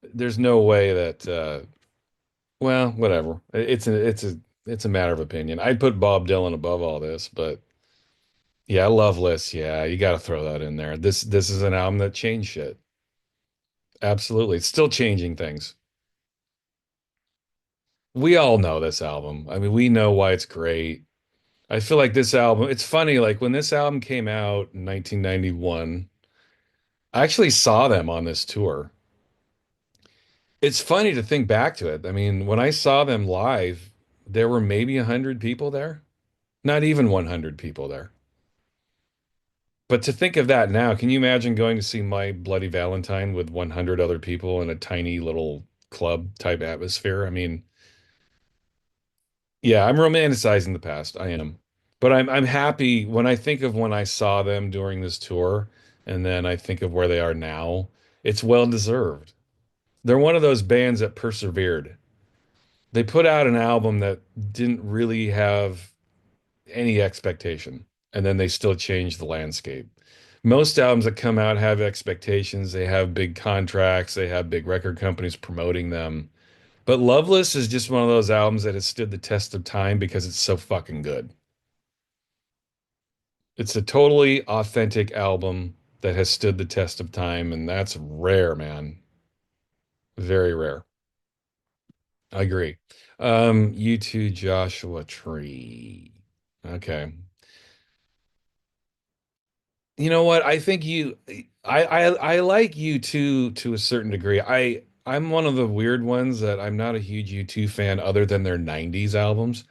There's no way that well, whatever. It's a matter of opinion. I'd put Bob Dylan above all this, but yeah, Loveless. Yeah, you got to throw that in there. This is an album that changed shit. Absolutely. It's still changing things. We all know this album. I mean, we know why it's great. I feel like this album, it's funny, like when this album came out in 1991, I actually saw them on this tour. It's funny to think back to it. I mean, when I saw them live, there were maybe 100 people there, not even 100 people there. But to think of that now, can you imagine going to see My Bloody Valentine with 100 other people in a tiny little club type atmosphere? I mean, yeah, I'm romanticizing the past. I am. But I'm happy when I think of when I saw them during this tour and then I think of where they are now, it's well deserved. They're one of those bands that persevered. They put out an album that didn't really have any expectation, and then they still changed the landscape. Most albums that come out have expectations, they have big contracts, they have big record companies promoting them. But Loveless is just one of those albums that has stood the test of time because it's so fucking good. It's a totally authentic album that has stood the test of time, and that's rare, man. Very rare. I agree. You too, Joshua Tree. Okay. You know what? I think I like you too to a certain degree. I'm one of the weird ones that I'm not a huge U2 fan other than their 90s albums.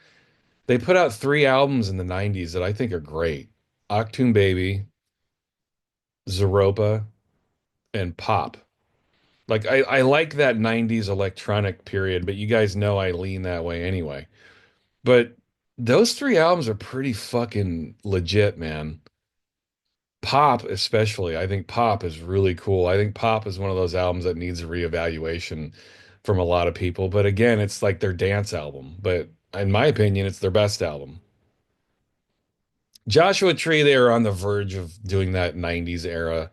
They put out three albums in the 90s that I think are great. Octoon Baby, Zeropa, and Pop. Like I like that 90s electronic period, but you guys know I lean that way anyway. But those three albums are pretty fucking legit, man. Pop, especially. I think Pop is really cool. I think Pop is one of those albums that needs a reevaluation from a lot of people. But again, it's like their dance album. But in my opinion, it's their best album. Joshua Tree, they are on the verge of doing that 90s era.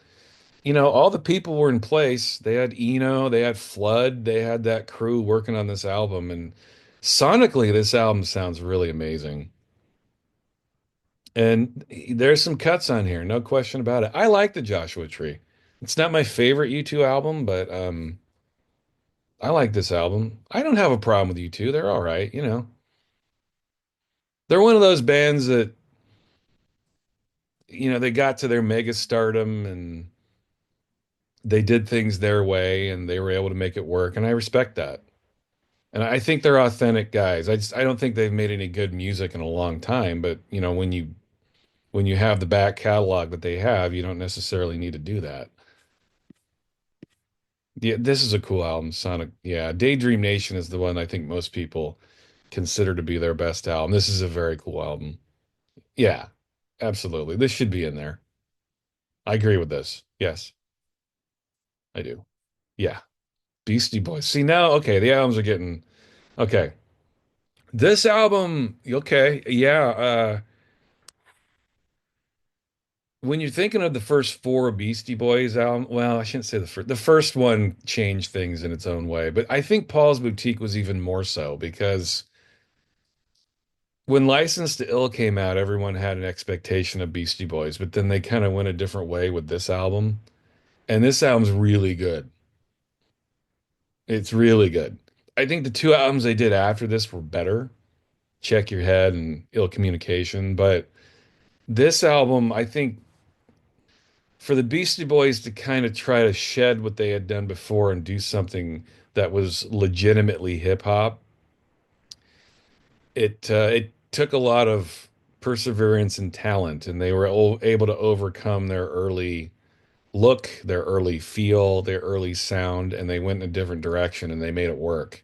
You know, all the people were in place. They had Eno, they had Flood, they had that crew working on this album. And sonically, this album sounds really amazing. And there's some cuts on here, no question about it. I like the Joshua Tree. It's not my favorite U2 album, but I like this album. I don't have a problem with U2. They're all right, you know. They're one of those bands that, they got to their mega stardom and they did things their way and they were able to make it work, and I respect that. And I think they're authentic guys. I don't think they've made any good music in a long time, but when you have the back catalog that they have, you don't necessarily need to do that. Yeah, this is a cool album, Sonic. Yeah, Daydream Nation is the one I think most people consider to be their best album. This is a very cool album. Yeah, absolutely. This should be in there. I agree with this. Yes, I do. Yeah. Beastie Boys. See now, okay, the albums are getting okay. This album, okay, yeah, when you're thinking of the first four Beastie Boys album, well, I shouldn't say the first. The first one changed things in its own way, but I think Paul's Boutique was even more so because when License to Ill came out, everyone had an expectation of Beastie Boys, but then they kind of went a different way with this album. And this album's really good. It's really good. I think the two albums they did after this were better, Check Your Head and Ill Communication. But this album, I think for the Beastie Boys to kind of try to shed what they had done before and do something that was legitimately hip hop, it took a lot of perseverance and talent, and they were able to overcome their early look, their early feel, their early sound, and they went in a different direction and they made it work.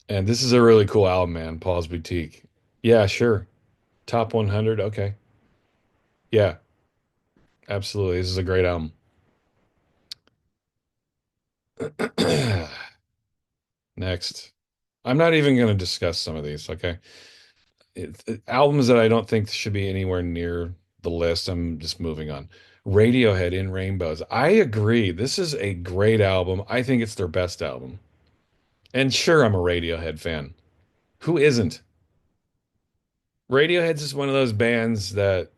And this is a really cool album, man. Paul's Boutique. Yeah, sure. Top 100. Okay. Yeah, absolutely. This is a great album. Next. I'm not even going to discuss some of these. Okay. Albums that I don't think should be anywhere near the list. I'm just moving on. Radiohead in Rainbows. I agree. This is a great album. I think it's their best album. And sure, I'm a Radiohead fan. Who isn't? Radiohead's just one of those bands that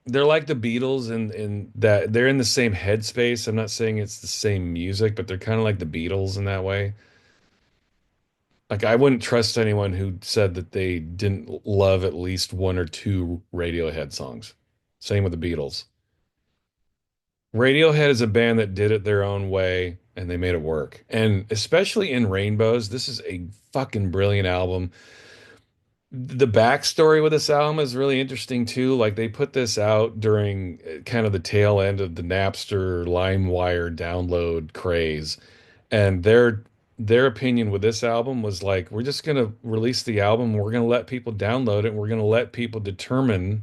they're like the Beatles in that they're in the same headspace. I'm not saying it's the same music, but they're kind of like the Beatles in that way. Like I wouldn't trust anyone who said that they didn't love at least one or two Radiohead songs. Same with the Beatles. Radiohead is a band that did it their own way and they made it work. And especially in Rainbows, this is a fucking brilliant album. The backstory with this album is really interesting too. Like they put this out during kind of the tail end of the Napster LimeWire download craze. And their opinion with this album was like, we're just gonna release the album, we're gonna let people download it, and we're gonna let people determine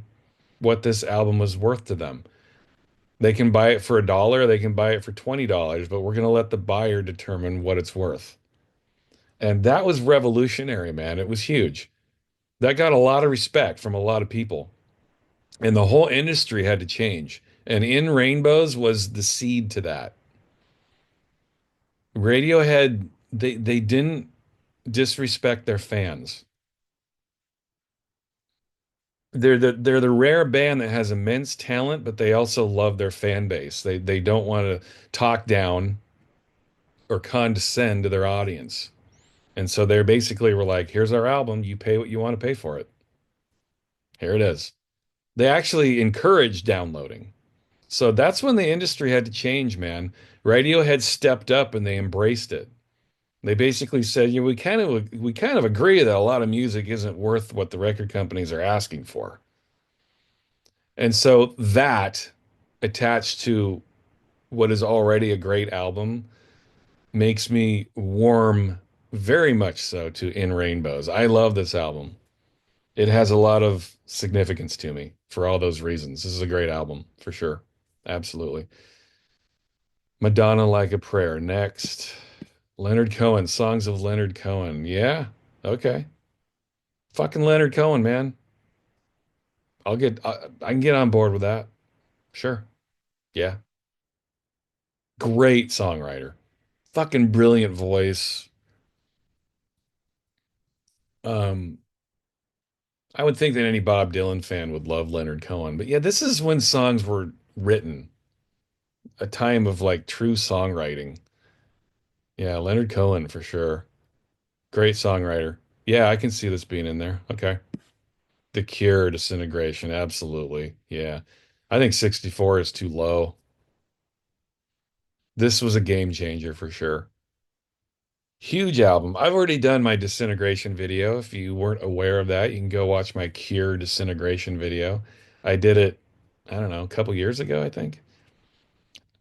what this album was worth to them. They can buy it for $1, they can buy it for $20, but we're gonna let the buyer determine what it's worth. And that was revolutionary, man. It was huge. That got a lot of respect from a lot of people. And the whole industry had to change. And In Rainbows was the seed to that. Radiohead, they didn't disrespect their fans. They're the rare band that has immense talent, but they also love their fan base. They don't want to talk down or condescend to their audience. And so they basically were like, here's our album, you pay what you want to pay for it. Here it is. They actually encouraged downloading. So that's when the industry had to change, man. Radiohead stepped up and they embraced it. They basically said, we kind of agree that a lot of music isn't worth what the record companies are asking for. And so that attached to what is already a great album makes me warm very much so to In Rainbows. I love this album. It has a lot of significance to me for all those reasons. This is a great album for sure. Absolutely. Madonna Like a Prayer next. Leonard Cohen, Songs of Leonard Cohen. Yeah. Okay. Fucking Leonard Cohen, man. I can get on board with that. Sure. Yeah. Great songwriter. Fucking brilliant voice. Um, I would think that any Bob Dylan fan would love Leonard Cohen. But yeah, this is when songs were written, a time of like true songwriting. Yeah, Leonard Cohen for sure. Great songwriter. Yeah, I can see this being in there. Okay. The Cure, Disintegration. Absolutely. Yeah. I think 64 is too low. This was a game changer for sure. Huge album. I've already done my Disintegration video. If you weren't aware of that, you can go watch my Cure Disintegration video. I did it, I don't know, a couple years ago, I think.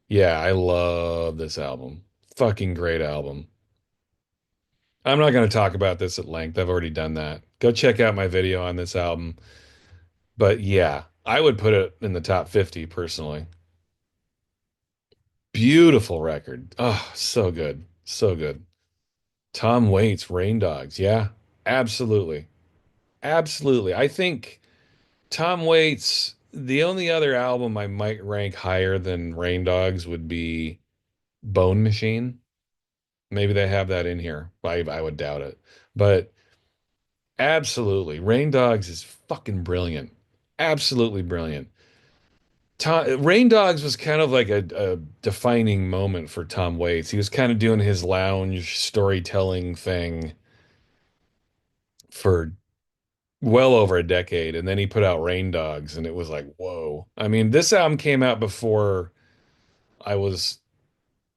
Yeah, I love this album. Fucking great album. I'm not going to talk about this at length. I've already done that. Go check out my video on this album. But yeah, I would put it in the top 50 personally. Beautiful record. Oh, so good. So good. Tom Waits, Rain Dogs. Yeah, absolutely. Absolutely. I think Tom Waits, the only other album I might rank higher than Rain Dogs would be Bone Machine. Maybe they have that in here. I would doubt it. But absolutely, Rain Dogs is fucking brilliant. Absolutely brilliant. Rain Dogs was kind of like a defining moment for Tom Waits. He was kind of doing his lounge storytelling thing for well over a decade, and then he put out Rain Dogs, and it was like, whoa. I mean, this album came out before I was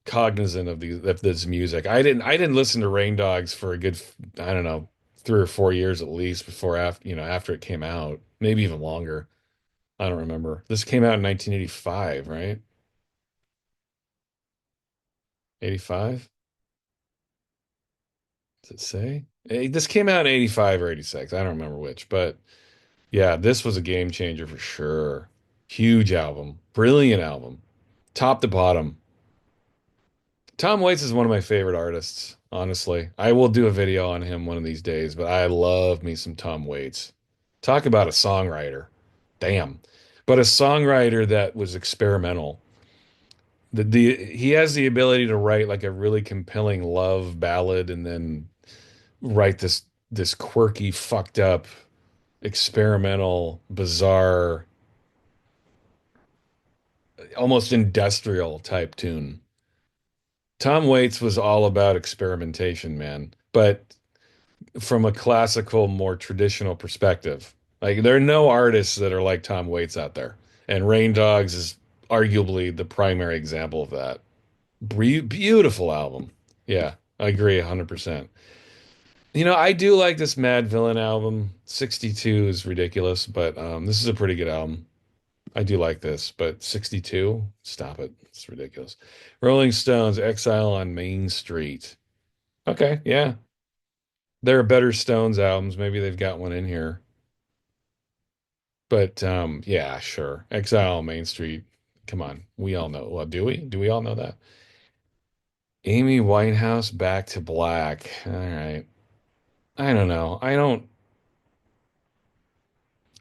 cognizant of this music. I didn't listen to Rain Dogs for a good, I don't know, 3 or 4 years at least before after it came out, maybe even longer. I don't remember. This came out in 1985, right? 85? Does it say? This came out in 85 or 86. I don't remember which, but yeah, this was a game changer for sure. Huge album, brilliant album, top to bottom. Tom Waits is one of my favorite artists, honestly. I will do a video on him one of these days, but I love me some Tom Waits. Talk about a songwriter. Damn. But a songwriter that was experimental. He has the ability to write like a really compelling love ballad and then write this quirky, fucked up, experimental, bizarre, almost industrial type tune. Tom Waits was all about experimentation, man, but from a classical, more traditional perspective. Like there are no artists that are like Tom Waits out there. And Rain Dogs is arguably the primary example of that. Beautiful album. Yeah, I agree 100%. I do like this Mad Villain album. 62 is ridiculous, but this is a pretty good album. I do like this, but 62, stop it. It's ridiculous. Rolling Stones, Exile on Main Street. Okay, yeah. There are better Stones albums. Maybe they've got one in here. But yeah, sure. Exile on Main Street. Come on. We all know. Well, do we? Do we all know that? Amy Winehouse, Back to Black. All right. I don't know. I don't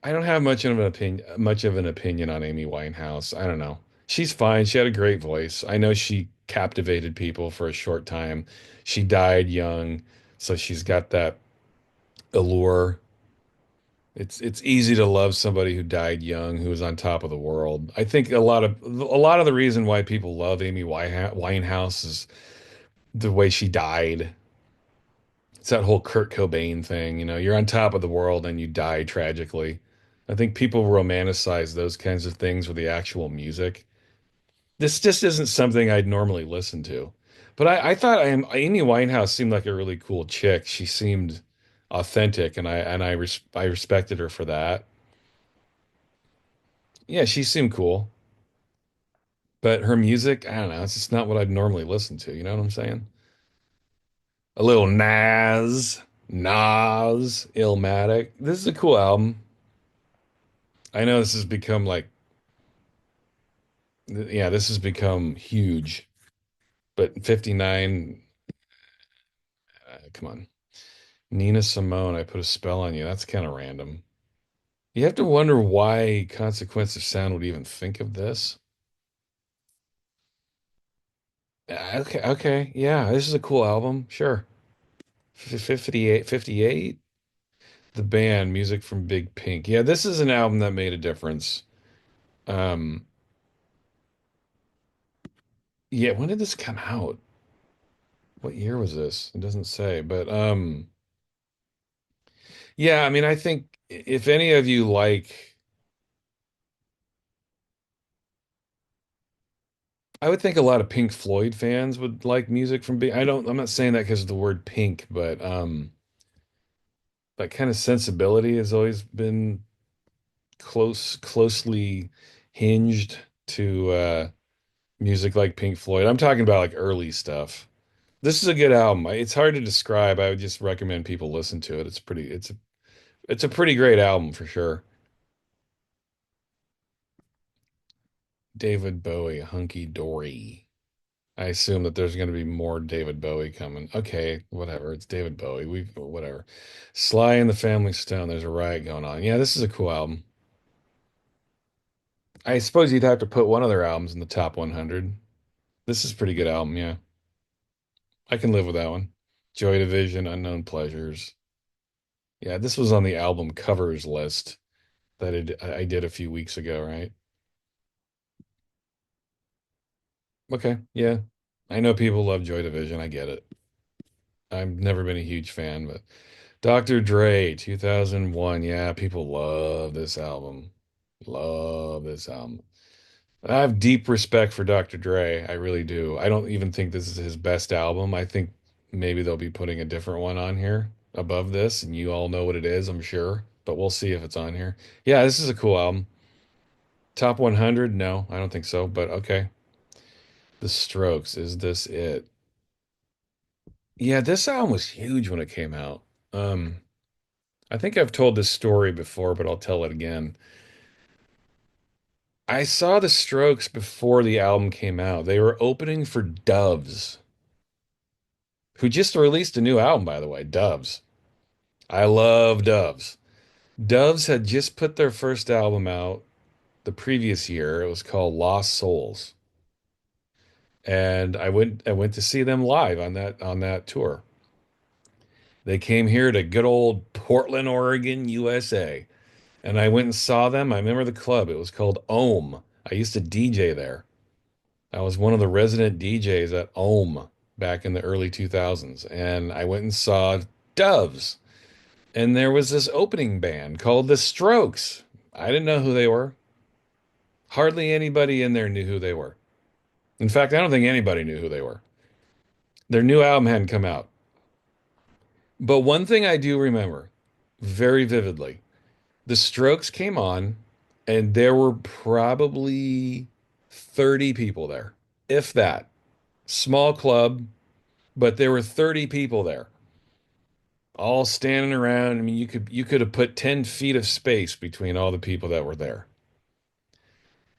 have much of an opinion on Amy Winehouse. I don't know. She's fine. She had a great voice. I know she captivated people for a short time. She died young, so she's got that allure. It's easy to love somebody who died young, who was on top of the world. I think a lot of the reason why people love Amy Winehouse is the way she died. It's that whole Kurt Cobain thing, you're on top of the world and you die tragically. I think people romanticize those kinds of things with the actual music. This just isn't something I'd normally listen to. But I thought Amy Winehouse seemed like a really cool chick. She seemed authentic, and I respected her for that. Yeah, she seemed cool. But her music, I don't know, it's just not what I'd normally listen to. You know what I'm saying? A little Nas, Illmatic. This is a cool album. I know this has become like, yeah, this has become huge. But 59, come on. Nina Simone, I put a spell on you. That's kind of random. You have to wonder why Consequence of Sound would even think of this. Okay, okay. Yeah, this is a cool album. Sure. 58, 58. The band, music from Big Pink. Yeah, this is an album that made a difference. Um, yeah, when did this come out? What year was this? It doesn't say, but yeah, I mean, I think if any of you like, I would think a lot of Pink Floyd fans would like music from Big. I'm not saying that because of the word pink, but that kind of sensibility has always been closely hinged to music like Pink Floyd. I'm talking about like early stuff. This is a good album. It's hard to describe. I would just recommend people listen to it. It's a pretty great album for sure. David Bowie, Hunky Dory. I assume that there's going to be more David Bowie coming. Okay, whatever. It's David Bowie. We whatever. Sly and the Family Stone. There's a riot going on. Yeah, this is a cool album. I suppose you'd have to put one of their albums in the top 100. This is a pretty good album. Yeah, I can live with that one. Joy Division, Unknown Pleasures. Yeah, this was on the album covers list that I did a few weeks ago, right? Okay, yeah. I know people love Joy Division. I get it. I've never been a huge fan, but Dr. Dre, 2001. Yeah, people love this album. Love this album. I have deep respect for Dr. Dre. I really do. I don't even think this is his best album. I think maybe they'll be putting a different one on here above this, and you all know what it is, I'm sure. But we'll see if it's on here. Yeah, this is a cool album. Top 100? No, I don't think so, but okay. The Strokes, is this it? Yeah, this album was huge when it came out. Um, I think I've told this story before, but I'll tell it again. I saw the Strokes before the album came out. They were opening for Doves, who just released a new album, by the way, Doves. I love Doves. Doves had just put their first album out the previous year. It was called Lost Souls. And I went to see them live on that tour. They came here to good old Portland, Oregon, USA. And I went and saw them. I remember the club. It was called Ohm. I used to DJ there. I was one of the resident DJs at Ohm back in the early 2000s. And I went and saw Doves. And there was this opening band called The Strokes. I didn't know who they were. Hardly anybody in there knew who they were. In fact, I don't think anybody knew who they were. Their new album hadn't come out. But one thing I do remember very vividly, the Strokes came on, and there were probably 30 people there, if that. Small club, but there were 30 people there, all standing around. I mean, you could have put 10 feet of space between all the people that were there.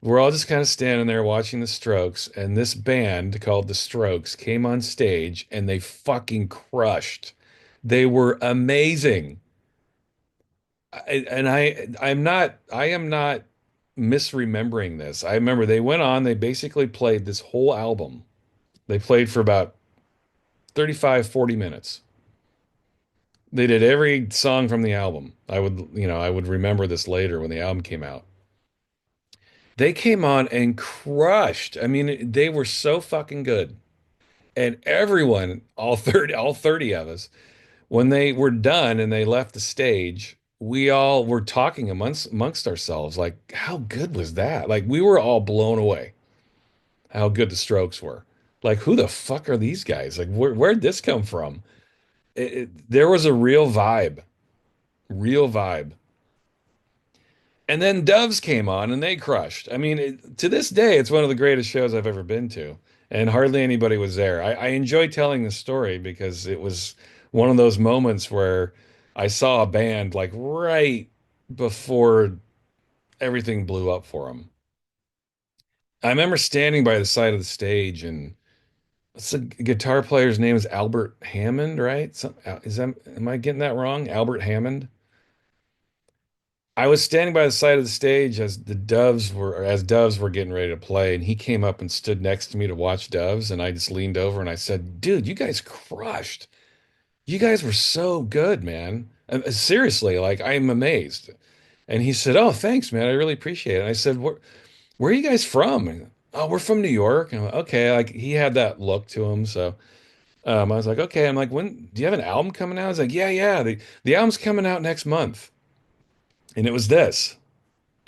We're all just kind of standing there watching the Strokes, and this band called the Strokes came on stage and they fucking crushed. They were amazing. I am not misremembering this. I remember they went on, they basically played this whole album. They played for about 35, 40 minutes. They did every song from the album. I would remember this later when the album came out. They came on and crushed. I mean, they were so fucking good. And everyone, all 30 of us, when they were done and they left the stage, we all were talking amongst ourselves, like, how good was that? Like, we were all blown away how good the Strokes were. Like, who the fuck are these guys? Like, where'd this come from? There was a real vibe. And then Doves came on and they crushed. I mean, to this day, it's one of the greatest shows I've ever been to. And hardly anybody was there. I enjoy telling the story because it was one of those moments where I saw a band like right before everything blew up for them. I remember standing by the side of the stage, and what's the guitar player's name? Is Albert Hammond, right? Am I getting that wrong? Albert Hammond? I was standing by the side of the stage as Doves were getting ready to play, and he came up and stood next to me to watch Doves, and I just leaned over and I said, "Dude, you guys crushed. You guys were so good, man. Seriously, like I'm amazed." And he said, "Oh, thanks, man. I really appreciate it." And I said, "Where are you guys from?" And, "Oh, we're from New York." And I'm like, okay, like he had that look to him, so I was like, "Okay." I'm like, "When do you have an album coming out?" He's like, "Yeah, yeah. The album's coming out next month." And it was this.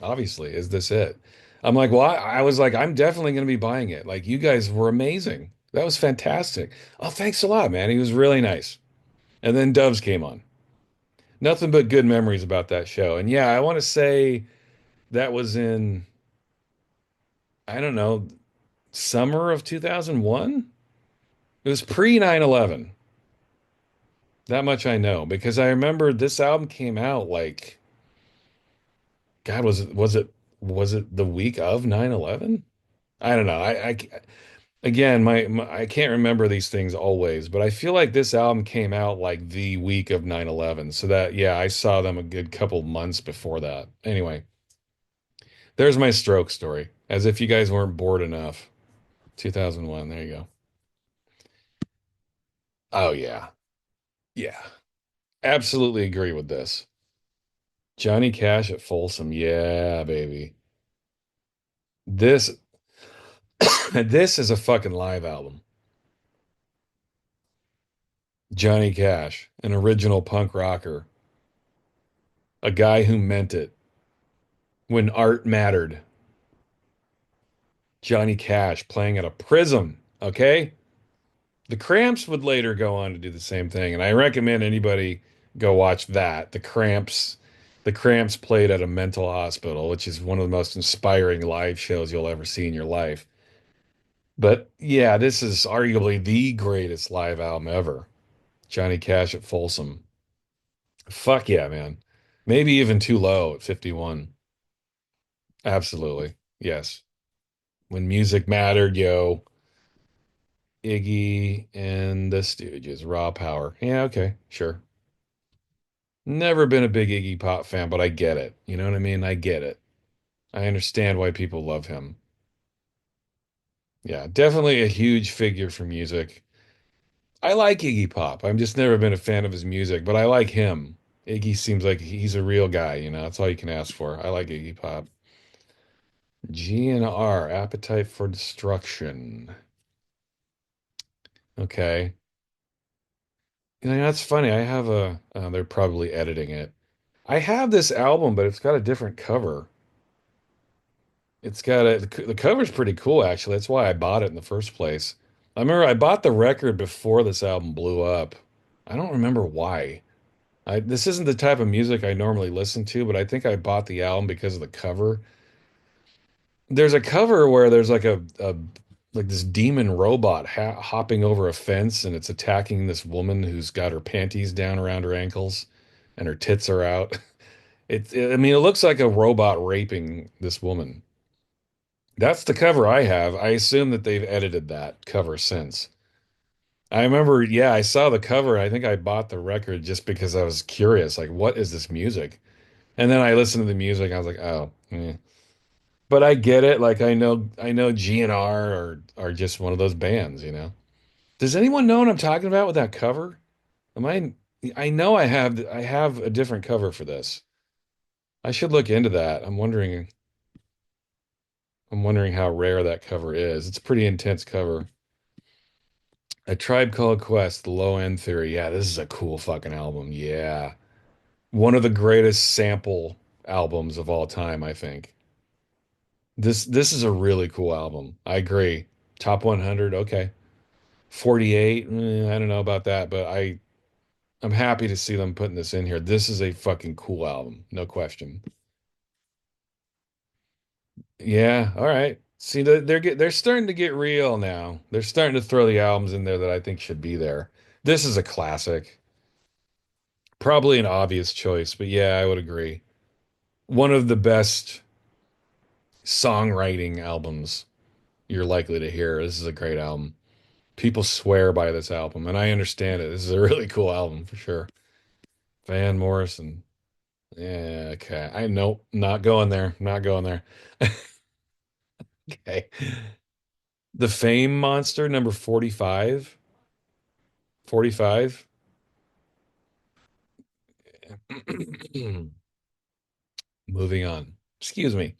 Obviously, is this it? I'm like, well, I was like, I'm definitely going to be buying it. Like, you guys were amazing. That was fantastic. Oh, thanks a lot, man. He was really nice. And then Doves came on. Nothing but good memories about that show. And yeah, I want to say that was in, I don't know, summer of 2001. It was pre 9/11. That much I know because I remember this album came out like, God, was it the week of 9/11? I don't know. Again, I can't remember these things always, but I feel like this album came out like the week of 9/11. So that, yeah, I saw them a good couple months before that. Anyway, there's my stroke story. As if you guys weren't bored enough. 2001, there you go. Oh yeah. Yeah. Absolutely agree with this. Johnny Cash at Folsom. Yeah, baby. This this is a fucking live album. Johnny Cash, an original punk rocker, a guy who meant it when art mattered. Johnny Cash playing at a prism. Okay. The Cramps would later go on to do the same thing. And I recommend anybody go watch that. The Cramps played at a mental hospital, which is one of the most inspiring live shows you'll ever see in your life. But yeah, this is arguably the greatest live album ever. Johnny Cash at Folsom. Fuck yeah, man. Maybe even too low at 51. Absolutely. Yes. When music mattered, yo. Iggy and the Stooges, Raw Power. Yeah, okay, sure. Never been a big Iggy Pop fan, but I get it. You know what I mean? I get it. I understand why people love him. Yeah, definitely a huge figure for music. I like Iggy Pop. I've just never been a fan of his music, but I like him. Iggy seems like he's a real guy, you know. That's all you can ask for. I like Iggy Pop. GNR, Appetite for Destruction. Okay. You know, that's funny. I have they're probably editing it. I have this album, but it's got a different cover. It's got the cover's pretty cool actually. That's why I bought it in the first place. I remember I bought the record before this album blew up. I don't remember why. This isn't the type of music I normally listen to, but I think I bought the album because of the cover. There's a cover where there's like a like this demon robot hopping over a fence and it's attacking this woman who's got her panties down around her ankles and her tits are out. I mean, it looks like a robot raping this woman. That's the cover I have. I assume that they've edited that cover since. I remember, yeah, I saw the cover. I think I bought the record just because I was curious, like, what is this music? And then I listened to the music. I was like, oh, eh. But I get it. Like, I know GNR are just one of those bands, you know. Does anyone know what I'm talking about with that cover? Am I? I know I have a different cover for this. I should look into that. I'm wondering how rare that cover is. It's a pretty intense cover. A Tribe Called Quest, The Low End Theory. Yeah, this is a cool fucking album. Yeah. One of the greatest sample albums of all time, I think. This is a really cool album. I agree. Top 100, okay. 48, I don't know about that, but I'm happy to see them putting this in here. This is a fucking cool album, no question. Yeah, all right. See, they're starting to get real now. They're starting to throw the albums in there that I think should be there. This is a classic. Probably an obvious choice, but yeah, I would agree. One of the best songwriting albums you're likely to hear. This is a great album. People swear by this album, and I understand it. This is a really cool album for sure. Van Morrison. Yeah, okay. I know, not going there. Not going there. Okay. The Fame Monster, number 45. 45. Moving on. Excuse me.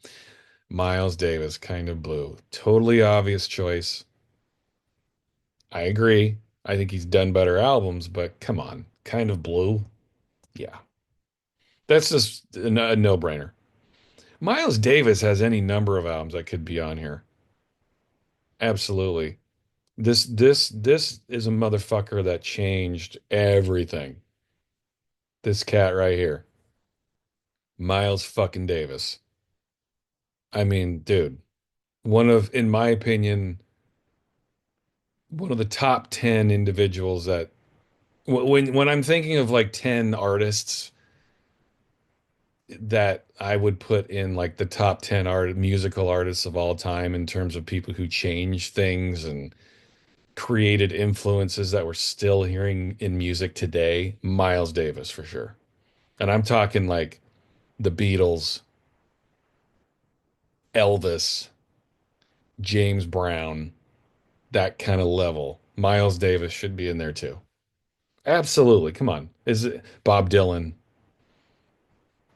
Miles Davis, Kind of Blue. Totally obvious choice. I agree. I think he's done better albums, but come on. Kind of Blue. Yeah. That's just a no-brainer. Miles Davis has any number of albums that could be on here. Absolutely. This is a motherfucker that changed everything. This cat right here. Miles fucking Davis. I mean, dude, in my opinion, one of the top 10 individuals that when I'm thinking of like 10 artists that I would put in like the top 10 musical artists of all time in terms of people who changed things and created influences that we're still hearing in music today, Miles Davis for sure. And I'm talking like the Beatles, Elvis, James Brown, that kind of level. Miles Davis should be in there too. Absolutely. Come on. Is it Bob Dylan?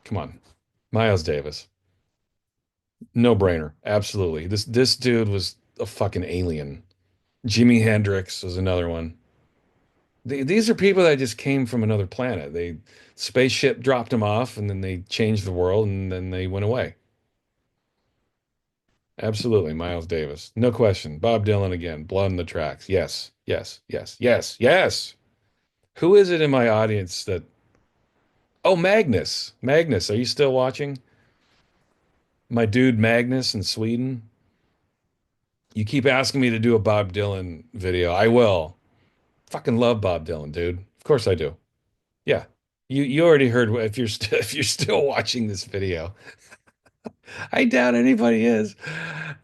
Come on. Miles Davis. No brainer. Absolutely. This dude was a fucking alien. Jimi Hendrix was another one. These are people that just came from another planet. They spaceship dropped them off and then they changed the world and then they went away. Absolutely, Miles Davis. No question. Bob Dylan again. Blood on the tracks. Yes, yes, yes, yes, yes. Who is it in my audience that Oh, Magnus. Magnus, are you still watching? My dude Magnus in Sweden. You keep asking me to do a Bob Dylan video. I will. Fucking love Bob Dylan, dude. Of course I do. Yeah. You already heard if you're if you're still watching this video. I doubt anybody is.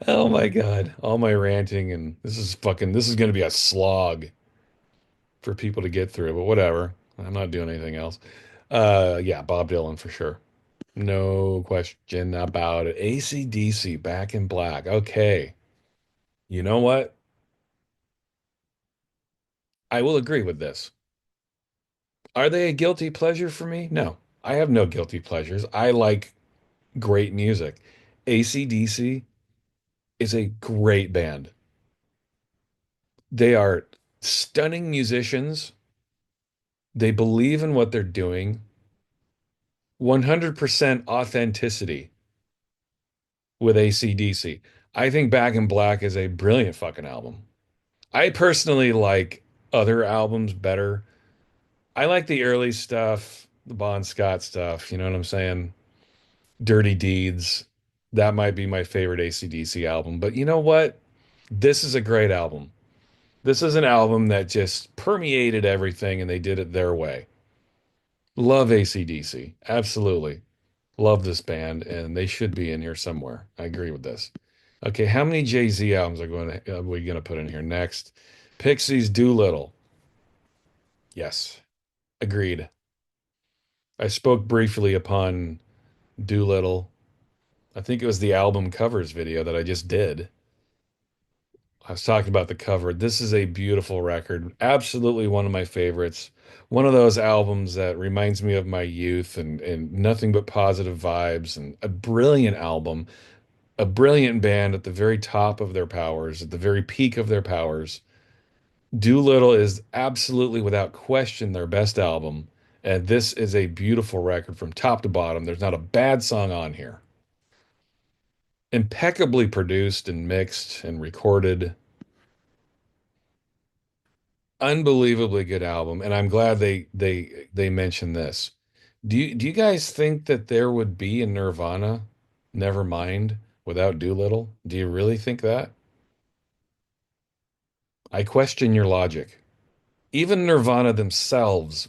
Oh my God. All my ranting and this is gonna be a slog for people to get through, but whatever. I'm not doing anything else. Yeah, Bob Dylan for sure. No question about it. AC/DC, Back in Black. Okay. You know what? I will agree with this. Are they a guilty pleasure for me? No. I have no guilty pleasures. I like great music. AC/DC is a great band. They are stunning musicians. They believe in what they're doing. 100% authenticity. with AC/DC. I think Back in Black is a brilliant fucking album. I personally like other albums better. I like the early stuff, the Bon Scott stuff, you know what I'm saying? Dirty Deeds. That might be my favorite AC/DC album. But you know what? This is a great album. This is an album that just permeated everything and they did it their way. Love AC/DC. Absolutely. Love this band and they should be in here somewhere. I agree with this. Okay, how many Jay-Z albums are we going to put in here next? Pixies Doolittle. Yes. Agreed. I spoke briefly upon Doolittle. I think it was the album covers video that I just did. I was talking about the cover. This is a beautiful record. Absolutely one of my favorites. One of those albums that reminds me of my youth and nothing but positive vibes and a brilliant album, a brilliant band at the very top of their powers, at the very peak of their powers. Doolittle is absolutely without question their best album. And this is a beautiful record from top to bottom. There's not a bad song on here. Impeccably produced and mixed and recorded. Unbelievably good album, and I'm glad they mentioned this. Do you guys think that there would be a Nirvana, Nevermind, without Doolittle? Do you really think that? I question your logic. Even Nirvana themselves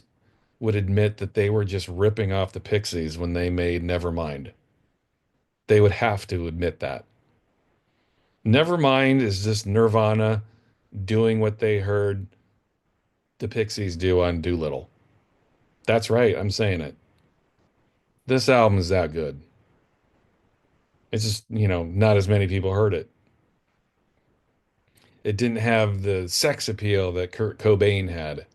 would admit that they were just ripping off the Pixies when they made Nevermind. They would have to admit that. Nevermind is just Nirvana doing what they heard the Pixies do on Doolittle. That's right, I'm saying it. This album is that good. It's just, not as many people heard it. It didn't have the sex appeal that Kurt Cobain had.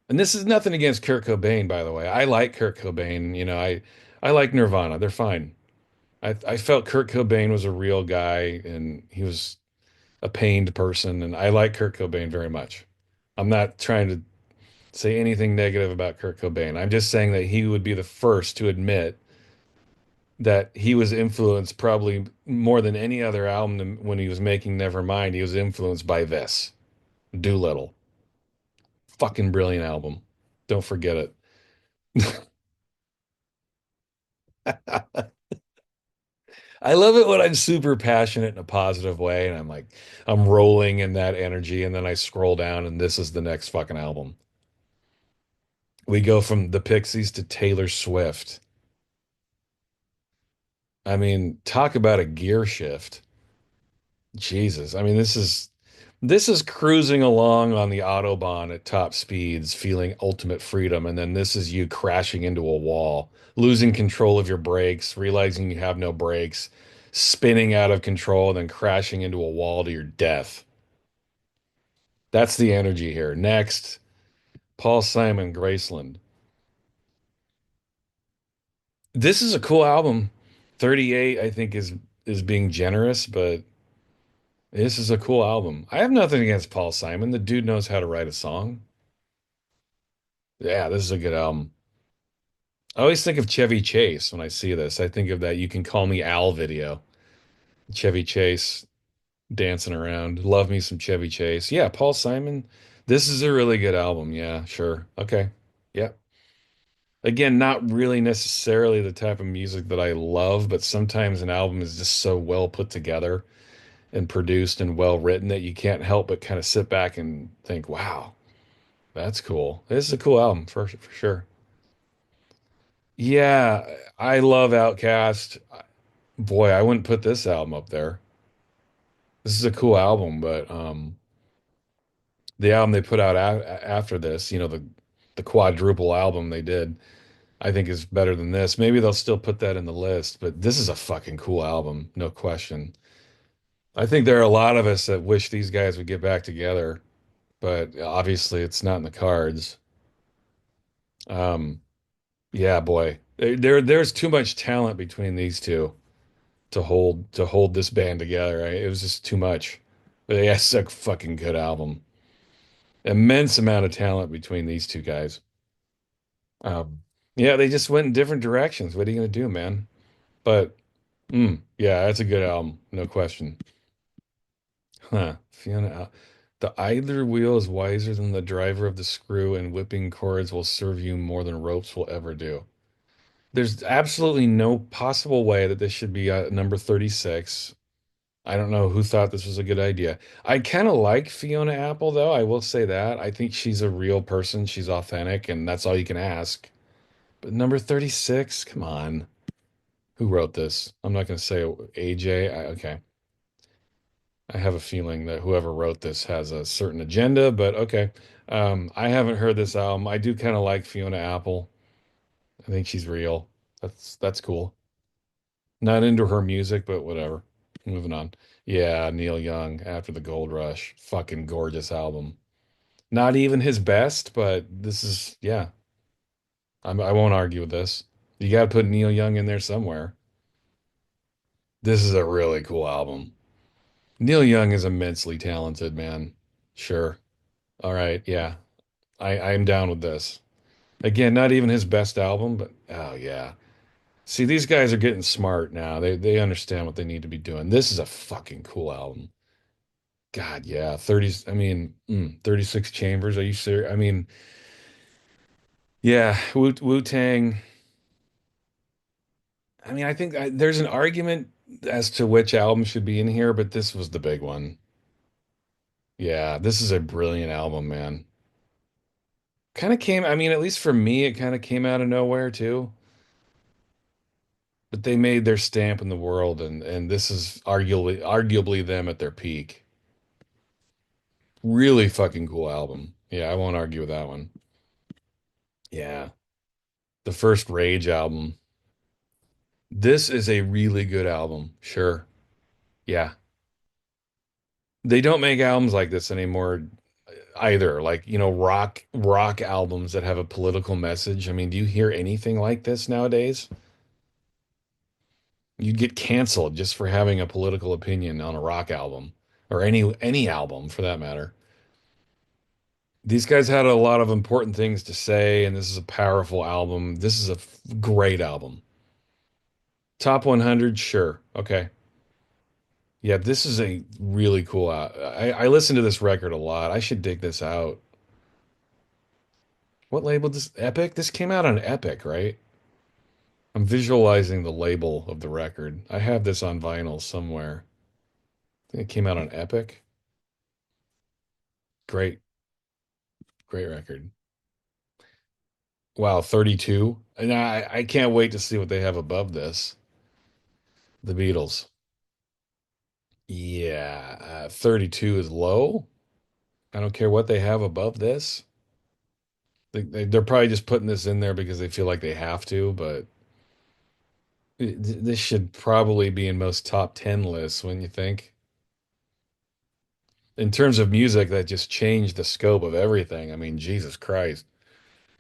And this is nothing against Kurt Cobain, by the way. I like Kurt Cobain. I like Nirvana. They're fine. I felt Kurt Cobain was a real guy and he was a pained person. And I like Kurt Cobain very much. I'm not trying to say anything negative about Kurt Cobain. I'm just saying that he would be the first to admit that he was influenced probably more than any other album when he was making Nevermind. He was influenced by this Doolittle. Fucking brilliant album. Don't forget it. I love it when I'm super passionate in a positive way and I'm rolling in that energy and then I scroll down and this is the next fucking album. We go from the Pixies to Taylor Swift. I mean, talk about a gear shift. Jesus. I mean, this is cruising along on the Autobahn at top speeds, feeling ultimate freedom, and then this is you crashing into a wall, losing control of your brakes, realizing you have no brakes, spinning out of control, and then crashing into a wall to your death. That's the energy here. Next, Paul Simon, Graceland. This is a cool album. 38, I think, is being generous, but this is a cool album. I have nothing against Paul Simon. The dude knows how to write a song. Yeah, this is a good album. I always think of Chevy Chase when I see this. I think of that You Can Call Me Al video. Chevy Chase dancing around. Love me some Chevy Chase. Yeah, Paul Simon. This is a really good album. Yeah, sure. Okay. Yeah. Again, not really necessarily the type of music that I love, but sometimes an album is just so well put together and produced and well written that you can't help but kind of sit back and think, wow, that's cool. This is a cool album for sure. Yeah, I love Outkast. Boy, I wouldn't put this album up there. This is a cool album, but the album they put out after this, the quadruple album they did, I think is better than this. Maybe they'll still put that in the list, but this is a fucking cool album, no question. I think there are a lot of us that wish these guys would get back together, but obviously it's not in the cards. Um, yeah, boy, there's too much talent between these two to hold this band together. Right? It was just too much. But yeah, it's a fucking good album. Immense amount of talent between these two guys. Um, yeah, they just went in different directions. What are you gonna do, man? But Yeah, that's a good album, no question. Huh. The idler wheel is wiser than the driver of the screw, and whipping cords will serve you more than ropes will ever do. There's absolutely no possible way that this should be number 36. I don't know who thought this was a good idea. I kind of like Fiona Apple, though. I will say that. I think she's a real person. She's authentic, and that's all you can ask. But number 36, come on. Who wrote this? I'm not going to say AJ. Okay. I have a feeling that whoever wrote this has a certain agenda, but okay. I haven't heard this album. I do kind of like Fiona Apple. I think she's real. That's cool. Not into her music, but whatever. Moving on. Yeah, Neil Young, After the Gold Rush. Fucking gorgeous album. Not even his best, but this is, yeah, I won't argue with this. You got to put Neil Young in there somewhere. This is a really cool album. Neil Young is immensely talented, man. Sure. All right. Yeah. I'm down with this. Again, not even his best album, but oh yeah. See, these guys are getting smart now. They understand what they need to be doing. This is a fucking cool album. God, yeah. 30s, I mean, 36 Chambers. Are you serious? I mean, yeah, Wu-Tang. I mean, I think there's an argument as to which album should be in here, but this was the big one. Yeah, this is a brilliant album, man. Kind of came, I mean, at least for me, it kind of came out of nowhere too. But they made their stamp in the world, and this is arguably them at their peak. Really fucking cool album. Yeah, I won't argue with that one. Yeah. The first Rage album. This is a really good album. Sure. Yeah. They don't make albums like this anymore either. Like, rock albums that have a political message. I mean, do you hear anything like this nowadays? You'd get canceled just for having a political opinion on a rock album or any album for that matter. These guys had a lot of important things to say, and this is a powerful album. This is a great album. Top 100, sure. Okay. Yeah, this is a really cool I listen to this record a lot. I should dig this out. What label this? Epic? This came out on Epic, right? I'm visualizing the label of the record. I have this on vinyl somewhere. I think it came out on Epic. Great, great record. Wow, 32. And I can't wait to see what they have above this. The Beatles. Yeah, 32 is low. I don't care what they have above this. They're probably just putting this in there because they feel like they have to, but this should probably be in most top 10 lists, when you think. In terms of music, that just changed the scope of everything. I mean, Jesus Christ.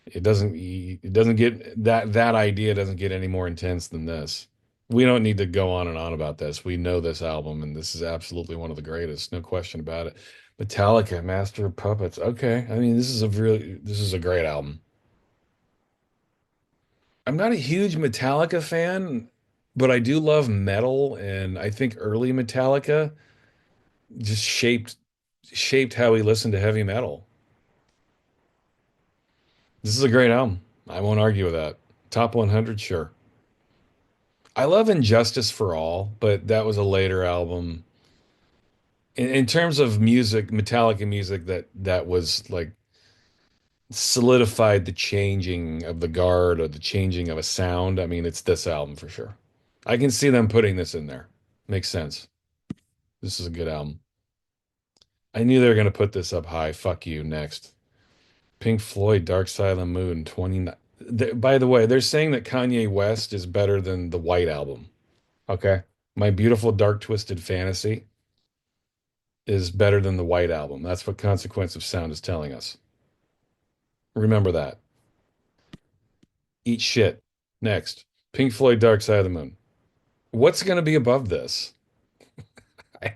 It doesn't get that idea doesn't get any more intense than this. We don't need to go on and on about this. We know this album, and this is absolutely one of the greatest, no question about it. Metallica, Master of Puppets. Okay, I mean, this is a great album. I'm not a huge Metallica fan, but I do love metal, and I think early Metallica just shaped how we listen to heavy metal. This is a great album. I won't argue with that. Top 100, sure. I love Injustice for All, but that was a later album. In terms of music, Metallica music that was like solidified the changing of the guard or the changing of a sound. I mean, it's this album for sure. I can see them putting this in there. Makes sense. This is a good album. I knew they were going to put this up high. Fuck you. Next. Pink Floyd, Dark Side of the Moon, 29. By the way, they're saying that Kanye West is better than the White Album. Okay. My Beautiful Dark Twisted Fantasy is better than the White Album. That's what Consequence of Sound is telling us. Remember that. Eat shit. Next. Pink Floyd, Dark Side of the Moon. What's going to be above this? I,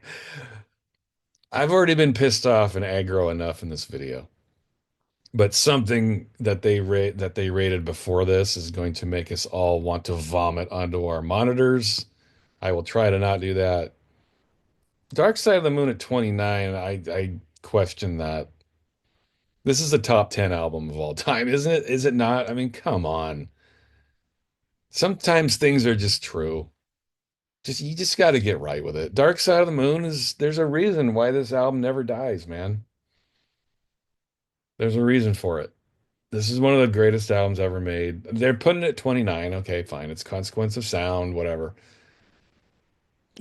I've already been pissed off and aggro enough in this video. But something that they rated before this is going to make us all want to vomit onto our monitors. I will try to not do that. Dark Side of the Moon at 29, I question that. This is a top 10 album of all time, isn't it? Is it not? I mean, come on. Sometimes things are just true. Just you just got to get right with it. Dark Side of the Moon is there's a reason why this album never dies, man. There's a reason for it. This is one of the greatest albums ever made. They're putting it 29. Okay, fine. It's Consequence of Sound, whatever.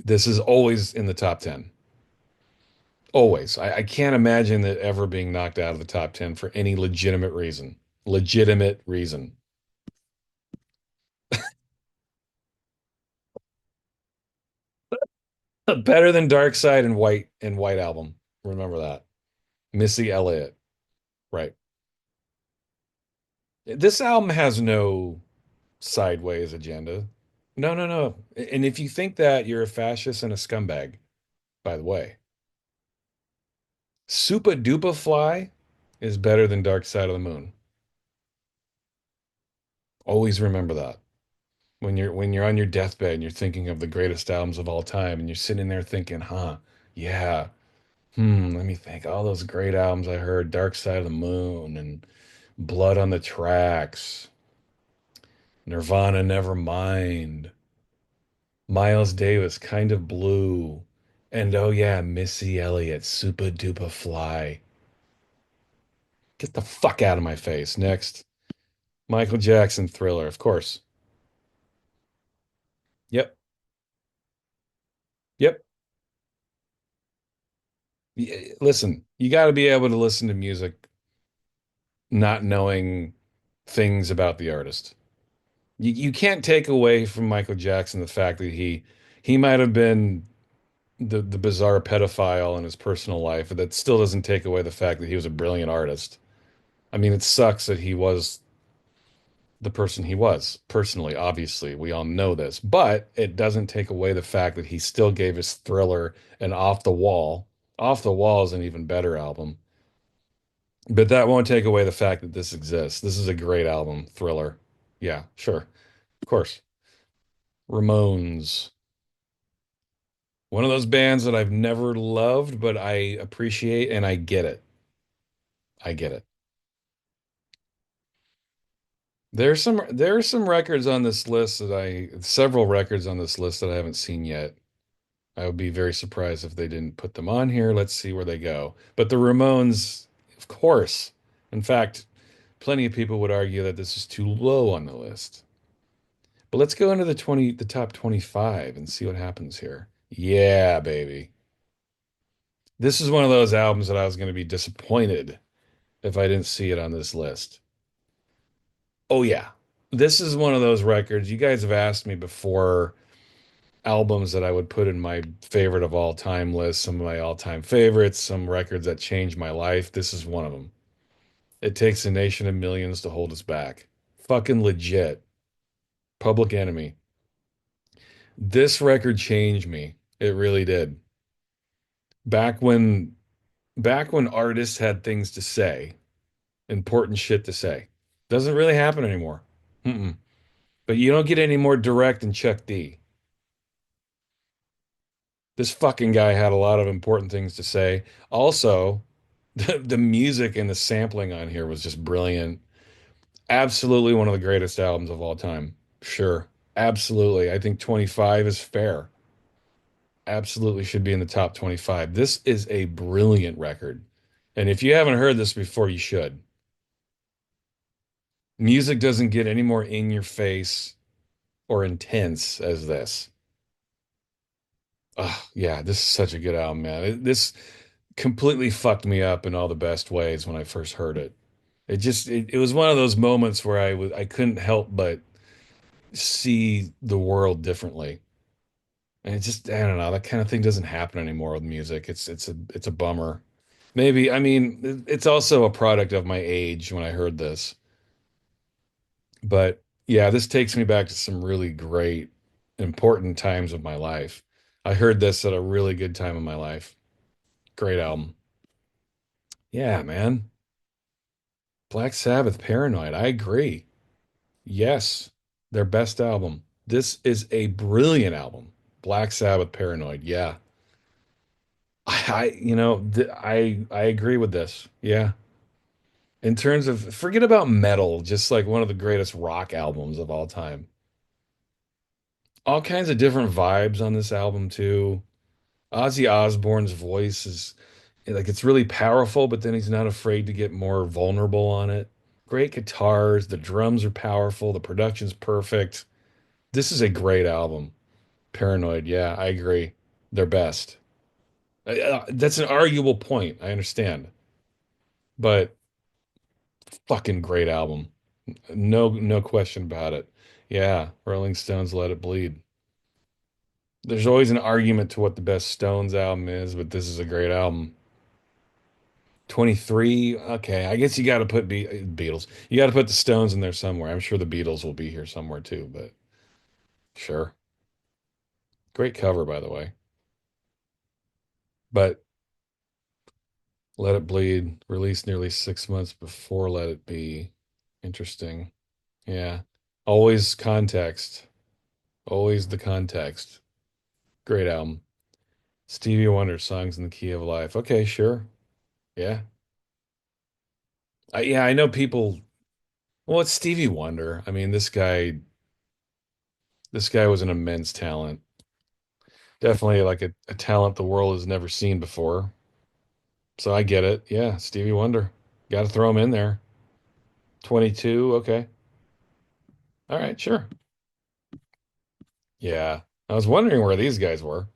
This is always in the top 10. Always. I can't imagine it ever being knocked out of the top 10 for any legitimate reason. Legitimate reason. Better than Dark Side and White Album. Remember that. Missy Elliott. Right. This album has no sideways agenda. No, no, no. And if you think that, you're a fascist and a scumbag, by the way. Supa Dupa Fly is better than Dark Side of the Moon. Always remember that. When you're on your deathbed and you're thinking of the greatest albums of all time and you're sitting there thinking, huh, yeah, let me think. All those great albums I heard, Dark Side of the Moon and Blood on the Tracks, Nirvana Nevermind, Miles Davis, Kind of Blue, and oh yeah, Missy Elliott, Super Duper Fly. Get the fuck out of my face. Next, Michael Jackson, Thriller, of course. Yep, yep. Listen, you got to be able to listen to music not knowing things about the artist. You can't take away from Michael Jackson the fact that he might have been the bizarre pedophile in his personal life, but that still doesn't take away the fact that he was a brilliant artist. I mean, it sucks that he was the person he was personally, obviously. We all know this, but it doesn't take away the fact that he still gave his Thriller and Off the Wall. Off the Wall is an even better album. But that won't take away the fact that this exists. This is a great album, Thriller. Yeah, sure. Of course. Ramones. One of those bands that I've never loved, but I appreciate and I get it. I get it. There are some records on this list that several records on this list that I haven't seen yet. I would be very surprised if they didn't put them on here. Let's see where they go. But the Ramones, of course. In fact, plenty of people would argue that this is too low on the list. But let's go into the top 25 and see what happens here. Yeah, baby. This is one of those albums that I was going to be disappointed if I didn't see it on this list. Oh yeah. This is one of those records. You guys have asked me before albums that I would put in my favorite of all time list, some of my all-time favorites, some records that changed my life. This is one of them. It takes a nation of millions to hold us back. Fucking legit. Public Enemy. This record changed me. It really did. Back when back when artists had things to say, important shit to say. Doesn't really happen anymore. Mm-mm. But you don't get any more direct than Chuck D. This fucking guy had a lot of important things to say. Also, the music and the sampling on here was just brilliant. Absolutely one of the greatest albums of all time. Sure. Absolutely. I think 25 is fair. Absolutely should be in the top 25. This is a brilliant record. And if you haven't heard this before, you should. Music doesn't get any more in your face or intense as this. Oh, yeah, this is such a good album, man. This completely fucked me up in all the best ways when I first heard it. It was one of those moments where I couldn't help but see the world differently. And it just I don't know, that kind of thing doesn't happen anymore with music. It's a bummer. Maybe I mean it's also a product of my age when I heard this. But yeah, this takes me back to some really great, important times of my life. I heard this at a really good time in my life. Great album. Yeah, man. Black Sabbath, Paranoid. I agree. Yes, their best album. This is a brilliant album. Black Sabbath, Paranoid. Yeah. You know, I agree with this. Yeah. In terms of, forget about metal, just like one of the greatest rock albums of all time. All kinds of different vibes on this album too. Ozzy Osbourne's voice is like it's really powerful, but then he's not afraid to get more vulnerable on it. Great guitars, the drums are powerful, the production's perfect. This is a great album. Paranoid, yeah, I agree. They're best. That's an arguable point. I understand, but fucking great album. No question about it. Yeah, Rolling Stones Let It Bleed. There's always an argument to what the best Stones album is, but this is a great album. 23, okay, I guess you got to put Beatles. You got to put the Stones in there somewhere. I'm sure the Beatles will be here somewhere too, but sure. Great cover, by the way. But Let It Bleed, released nearly 6 months before Let It Be. Interesting. Yeah. Always context. Always the context. Great album. Stevie Wonder, Songs in the Key of Life. Okay, sure. Yeah. Yeah, I know people. Well, it's Stevie Wonder. I mean, this guy was an immense talent. Definitely like a talent the world has never seen before. So I get it. Yeah, Stevie Wonder. Got to throw him in there. 22. Okay. All right, sure. Yeah. I was wondering where these guys were.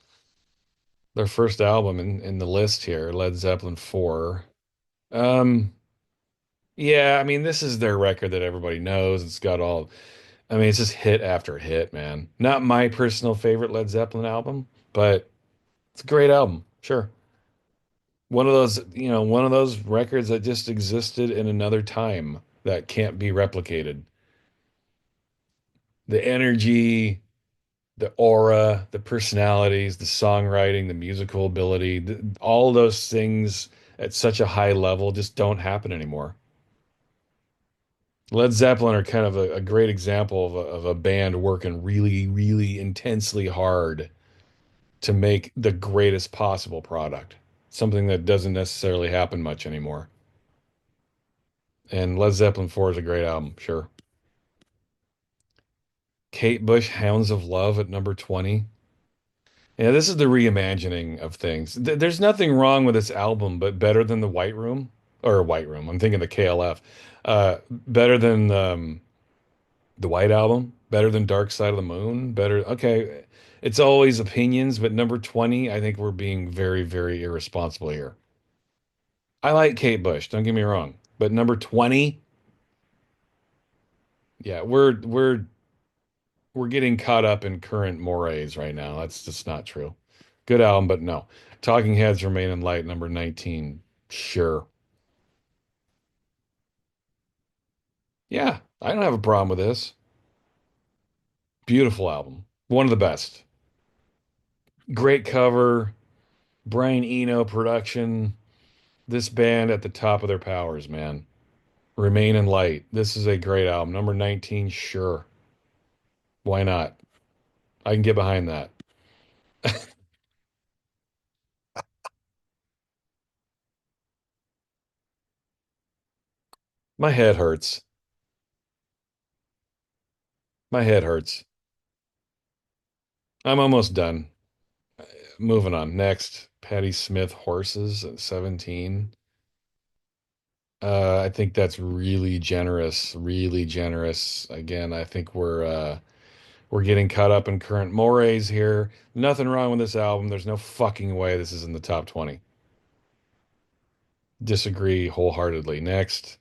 Their first album in the list here, Led Zeppelin 4. Um, yeah, I mean, this is their record that everybody knows. It's got all, I mean, it's just hit after hit, man. Not my personal favorite Led Zeppelin album, but it's a great album. Sure. One of those records that just existed in another time that can't be replicated. The energy, the aura, the personalities, the songwriting, the musical ability, all those things at such a high level just don't happen anymore. Led Zeppelin are kind of a great example of a band working really, really intensely hard to make the greatest possible product, something that doesn't necessarily happen much anymore. And Led Zeppelin 4 is a great album, sure. Kate Bush, Hounds of Love at number 20. Yeah, this is the reimagining of things. There's nothing wrong with this album, but better than the White Room or White Room. I'm thinking the KLF. Better than the White Album, better than Dark Side of the Moon, better. Okay, it's always opinions, but number 20, I think we're being very, very irresponsible here. I like Kate Bush, don't get me wrong, but number 20, yeah, we're getting caught up in current mores right now. That's just not true. Good album, but no. Talking Heads Remain in Light, number 19. Sure. Yeah, I don't have a problem with this. Beautiful album. One of the best. Great cover. Brian Eno production. This band at the top of their powers, man. Remain in Light. This is a great album. Number 19, sure. Why not? I can get behind that. My head hurts. My head hurts. I'm almost done. Moving on. Next, Patti Smith Horses at 17. I think that's really generous, really generous. Again, I think we're getting caught up in current mores here. Nothing wrong with this album. There's no fucking way this is in the top 20. Disagree wholeheartedly. Next,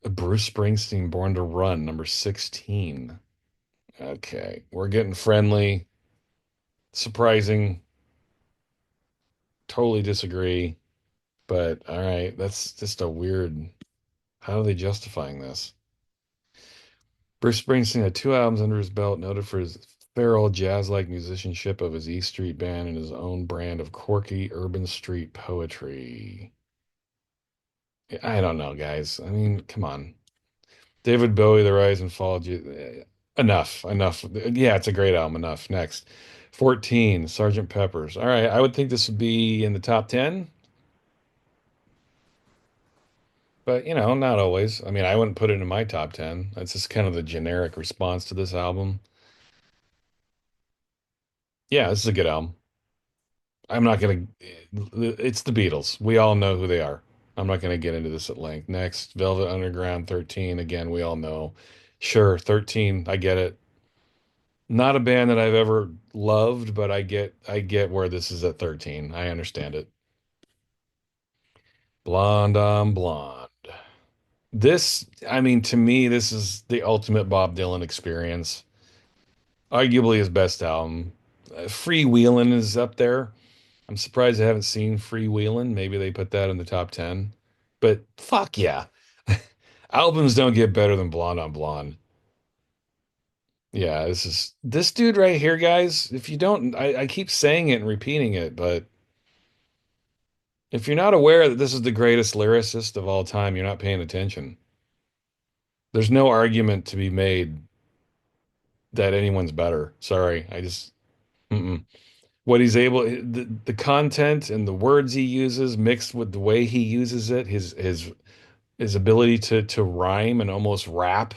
Bruce Springsteen, Born to Run, number 16. Okay, we're getting friendly. Surprising. Totally disagree. But all right, that's just a weird. How are they justifying this? Bruce Springsteen had two albums under his belt, noted for his feral jazz-like musicianship of his E Street Band and his own brand of quirky urban street poetry. I don't know, guys. I mean, come on. David Bowie, The Rise and Fall. Enough, enough. Yeah, it's a great album. Enough. Next. 14, Sergeant Pepper's. All right, I would think this would be in the top 10, but not always. I mean, I wouldn't put it in my top 10. That's just kind of the generic response to this album. Yeah, this is a good album. I'm not gonna, it's the Beatles. We all know who they are. I'm not gonna get into this at length. Next, Velvet Underground 13. Again, we all know. Sure, 13, I get it. Not a band that I've ever loved, but I get where this is at 13. I understand it. Blonde on Blonde. This, I mean, to me, this is the ultimate Bob Dylan experience. Arguably his best album. Freewheelin' is up there. I'm surprised I haven't seen Freewheelin'. Maybe they put that in the top 10. But fuck yeah. Albums don't get better than Blonde on Blonde. Yeah, this dude right here, guys. If you don't, I keep saying it and repeating it, but if you're not aware that this is the greatest lyricist of all time, you're not paying attention. There's no argument to be made that anyone's better. Sorry, mm-mm. What he's able, the content and the words he uses mixed with the way he uses it, his ability to rhyme and almost rap,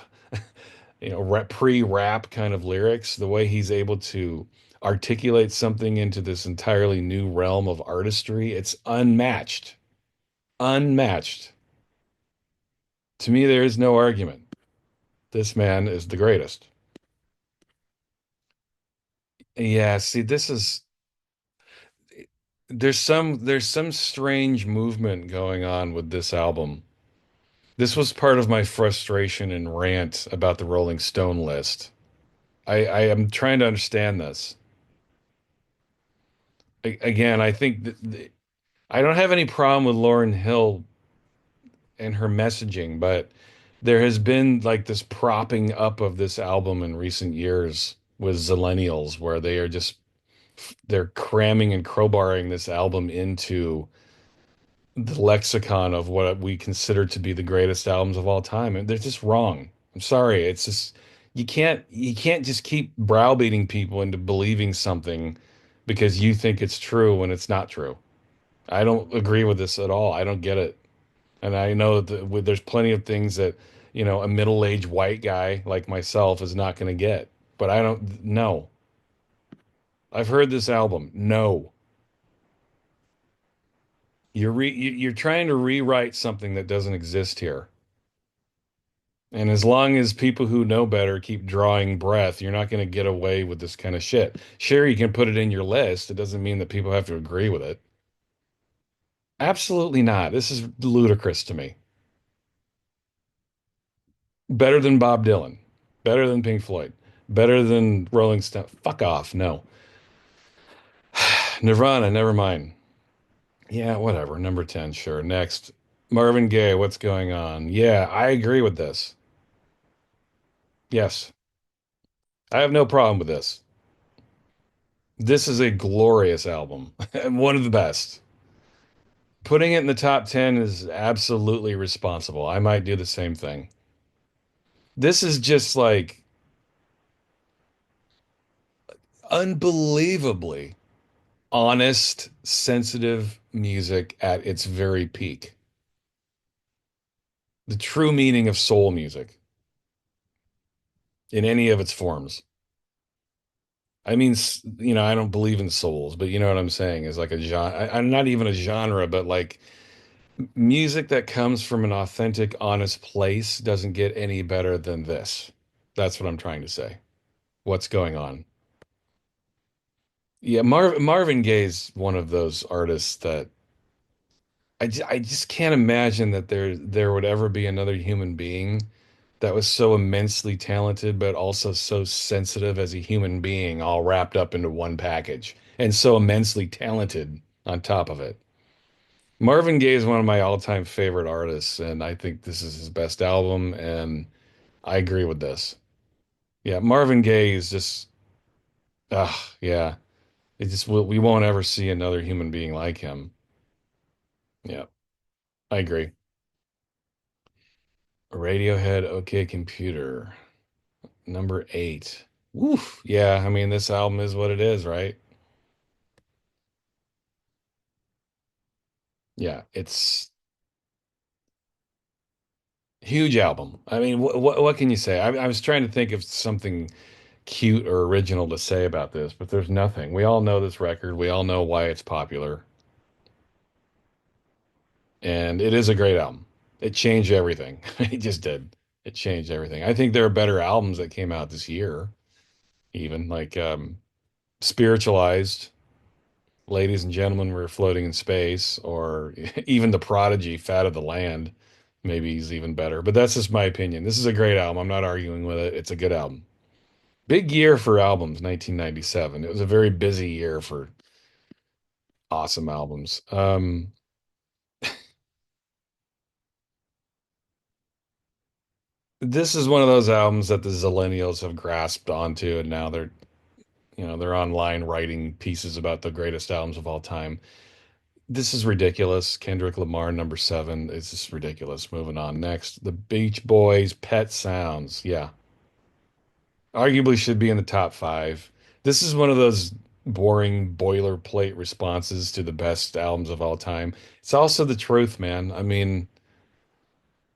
pre-rap kind of lyrics, the way he's able to articulate something into this entirely new realm of artistry, it's unmatched. Unmatched. To me, there is no argument. This man is the greatest. Yeah, see, there's some strange movement going on with this album. This was part of my frustration and rant about the Rolling Stone list. I am trying to understand this. Again, I think I don't have any problem with Lauryn Hill and her messaging, but there has been like this propping up of this album in recent years with Zlennials, where they're cramming and crowbarring this album into the lexicon of what we consider to be the greatest albums of all time, and they're just wrong. I'm sorry. It's just you can't just keep browbeating people into believing something because you think it's true when it's not true. I don't agree with this at all. I don't get it. And I know that there's plenty of things that, a middle-aged white guy like myself is not going to get. But I don't know. I've heard this album. No. You're trying to rewrite something that doesn't exist here. And as long as people who know better keep drawing breath, you're not going to get away with this kind of shit. Sure, you can put it in your list. It doesn't mean that people have to agree with it. Absolutely not. This is ludicrous to me. Better than Bob Dylan. Better than Pink Floyd. Better than Rolling Stone. Fuck off. No. Nirvana, never mind. Yeah, whatever. Number 10, sure. Next. Marvin Gaye, what's going on? Yeah, I agree with this. Yes. I have no problem with this. This is a glorious album. One of the best. Putting it in the top 10 is absolutely responsible. I might do the same thing. This is just like unbelievably honest, sensitive music at its very peak. The true meaning of soul music in any of its forms. I mean, I don't believe in souls, but you know what I'm saying is like a genre. I'm not even a genre, but like music that comes from an authentic, honest place doesn't get any better than this. That's what I'm trying to say. What's going on? Yeah, Marvin Gaye's one of those artists that I just can't imagine that there would ever be another human being that was so immensely talented, but also so sensitive as a human being, all wrapped up into one package, and so immensely talented on top of it. Marvin Gaye is one of my all-time favorite artists, and I think this is his best album, and I agree with this. Yeah, Marvin Gaye is just, yeah. We won't ever see another human being like him. Yeah, I agree. Radiohead, OK Computer, number 8. Oof. Yeah, I mean, this album is what it is, right? Yeah, it's huge album. I mean, what can you say? I was trying to think of something cute or original to say about this, but there's nothing. We all know this record. We all know why it's popular, and it is a great album. It changed everything. It just did. It changed everything. I think there are better albums that came out this year, even like Spiritualized, Ladies and Gentlemen, We're Floating in Space, or even The Prodigy, Fat of the Land. Maybe he's even better, but that's just my opinion. This is a great album. I'm not arguing with it. It's a good album. Big year for albums, 1997. It was a very busy year for awesome albums. This is one of those albums that the Zlennials have grasped onto, and now they're online writing pieces about the greatest albums of all time. This is ridiculous. Kendrick Lamar, number seven. It's just ridiculous. Moving on. Next, the Beach Boys, Pet Sounds. Yeah, arguably should be in the top five. This is one of those boring boilerplate responses to the best albums of all time. It's also the truth, man. I mean,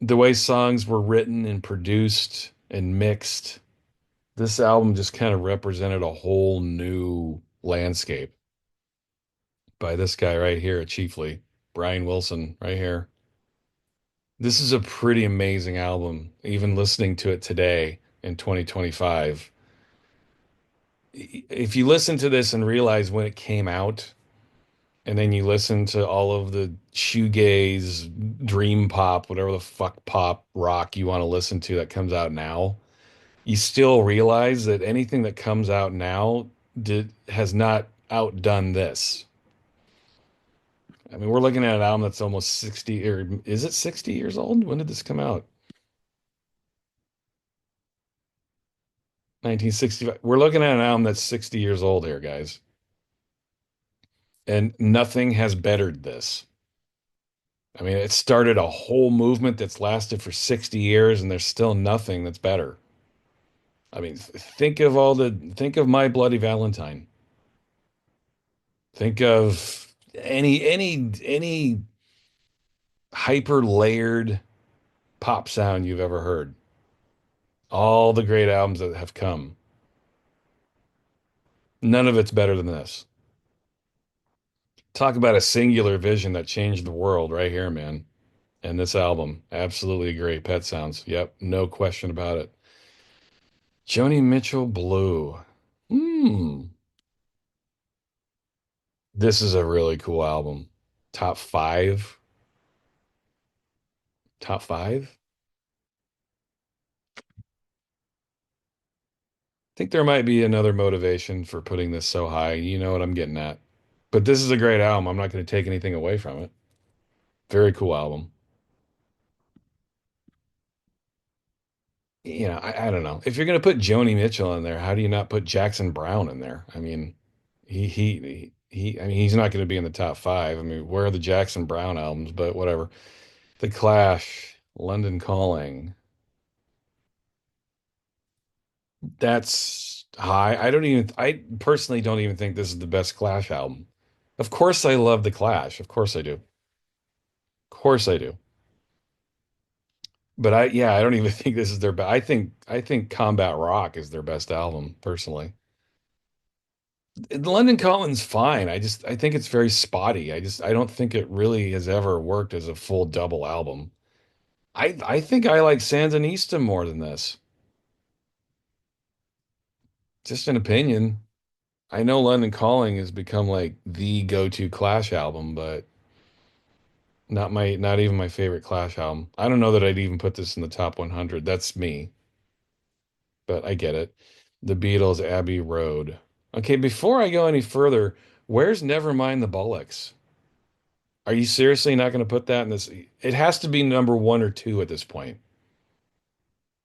the way songs were written and produced and mixed, this album just kind of represented a whole new landscape by this guy right here, chiefly Brian Wilson, right here. This is a pretty amazing album. Even listening to it today in 2025, if you listen to this and realize when it came out, and then you listen to all of the shoegaze, dream pop, whatever the fuck pop rock you want to listen to that comes out now, you still realize that anything that comes out now has not outdone this. I mean, we're looking at an album that's almost 60, or is it 60 years old? When did this come out? 1965. We're looking at an album that's 60 years old here, guys. And nothing has bettered this. I mean, it started a whole movement that's lasted for 60 years, and there's still nothing that's better. I mean, think of My Bloody Valentine. Think of any hyper layered pop sound you've ever heard. All the great albums that have come. None of it's better than this. Talk about a singular vision that changed the world right here, man. And this album, absolutely great. Pet Sounds. Yep, no question about it. Joni Mitchell Blue. Hmm. This is a really cool album. Top five. Top five. I think there might be another motivation for putting this so high. You know what I'm getting at. But this is a great album. I'm not going to take anything away from it. Very cool album. I don't know. If you're going to put Joni Mitchell in there, how do you not put Jackson Brown in there? I mean, I mean, he's not going to be in the top five. I mean, where are the Jackson Brown albums? But whatever. The Clash, London Calling. That's high. I personally don't even think this is the best Clash album. Of course, I love The Clash. Of course I do. Of course I do. But yeah, I don't even think this is their best. I think Combat Rock is their best album, personally. London Calling's fine. I think it's very spotty. I don't think it really has ever worked as a full double album. I think I like Sandinista more than this. Just an opinion. I know London Calling has become like the go-to Clash album, but not even my favorite Clash album. I don't know that I'd even put this in the top 100. That's me, but I get it. The Beatles, Abbey Road. Okay, before I go any further, where's Nevermind the Bollocks? Are you seriously not going to put that in this? It has to be number one or two at this point.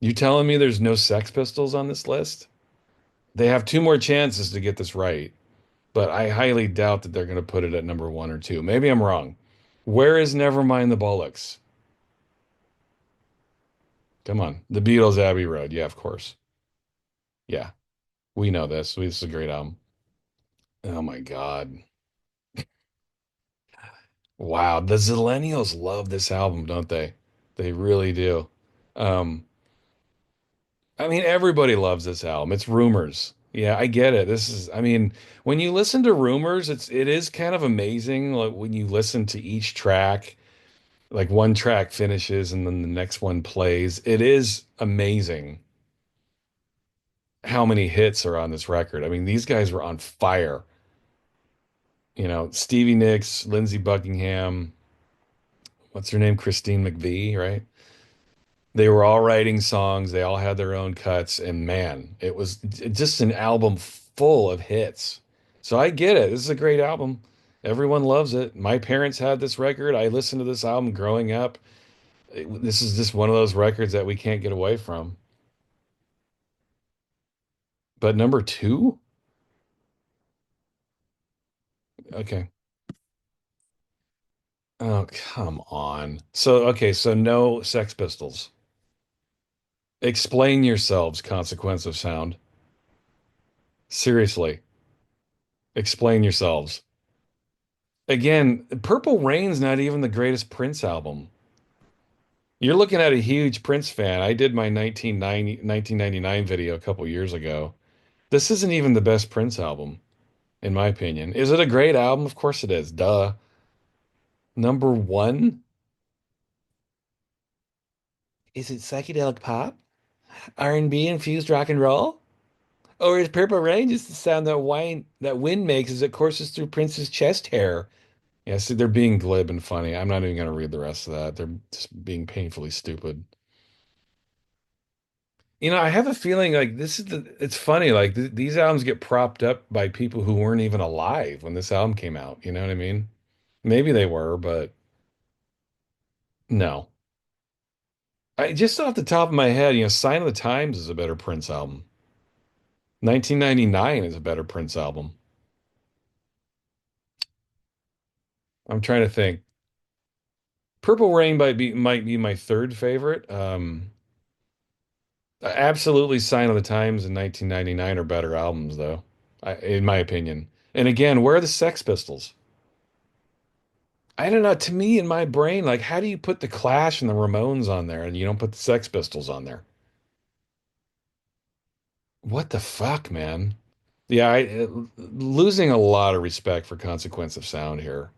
You telling me there's no Sex Pistols on this list? They have two more chances to get this right, but I highly doubt that they're going to put it at number one or two. Maybe I'm wrong. Where is Nevermind the Bollocks? Come on. The Beatles, Abbey Road. Yeah, of course. Yeah. We know this. This is a great album. Oh my God. Wow. The Zillennials love this album, don't they? They really do. Um, I mean, everybody loves this album. It's Rumors. Yeah, I get it. I mean, when you listen to Rumors, it is kind of amazing. Like when you listen to each track, like one track finishes and then the next one plays. It is amazing how many hits are on this record. I mean, these guys were on fire. You know, Stevie Nicks, Lindsey Buckingham, what's her name? Christine McVie, right? They were all writing songs. They all had their own cuts, and man, it was just an album full of hits. So I get it. This is a great album. Everyone loves it. My parents had this record. I listened to this album growing up. This is just one of those records that we can't get away from. But number two? Okay. Oh, come on. So no Sex Pistols. Explain yourselves, Consequence of Sound. Seriously, explain yourselves. Again, Purple Rain's not even the greatest Prince album. You're looking at a huge Prince fan. I did my 1999 video a couple years ago. This isn't even the best Prince album, in my opinion. Is it a great album? Of course it is. Duh. Number one? Is it psychedelic pop? R&B infused rock and roll? Or is Purple Rain just the sound that wind makes as it courses through Prince's chest hair? Yeah, see, they're being glib and funny. I'm not even going to read the rest of that. They're just being painfully stupid. You know, I have a feeling like it's funny, like these albums get propped up by people who weren't even alive when this album came out. You know what I mean? Maybe they were, but no. Just off the top of my head, Sign of the Times is a better Prince album. 1999 is a better Prince album. I'm trying to think. Purple Rain might be my third favorite. Absolutely, Sign of the Times and 1999 are better albums, though, in my opinion. And again, where are the Sex Pistols? I don't know. To me, in my brain, like, how do you put the Clash and the Ramones on there and you don't put the Sex Pistols on there? What the fuck, man? Yeah, losing a lot of respect for Consequence of Sound here.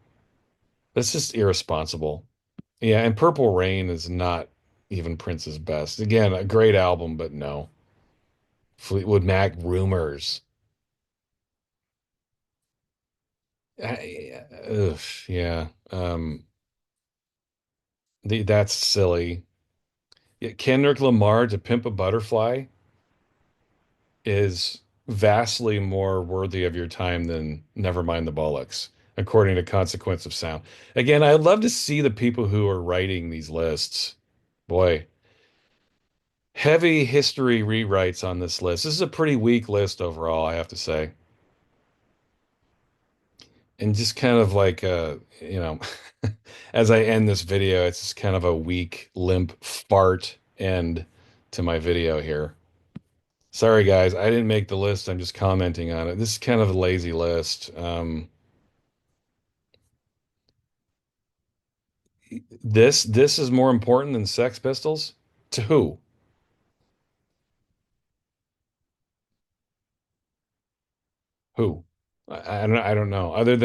That's just irresponsible. Yeah, and Purple Rain is not even Prince's best. Again, a great album, but no. Fleetwood Mac Rumors. Ugh, yeah. That's silly. Yeah, Kendrick Lamar to Pimp a Butterfly is vastly more worthy of your time than Nevermind the Bollocks, according to Consequence of Sound. Again, I'd love to see the people who are writing these lists. Boy, heavy history rewrites on this list. This is a pretty weak list overall, I have to say. And just kind of like as I end this video, it's just kind of a weak, limp fart end to my video here. Sorry, guys, I didn't make the list. I'm just commenting on it. This is kind of a lazy list. This is more important than Sex Pistols? To who? Who? I don't know. Other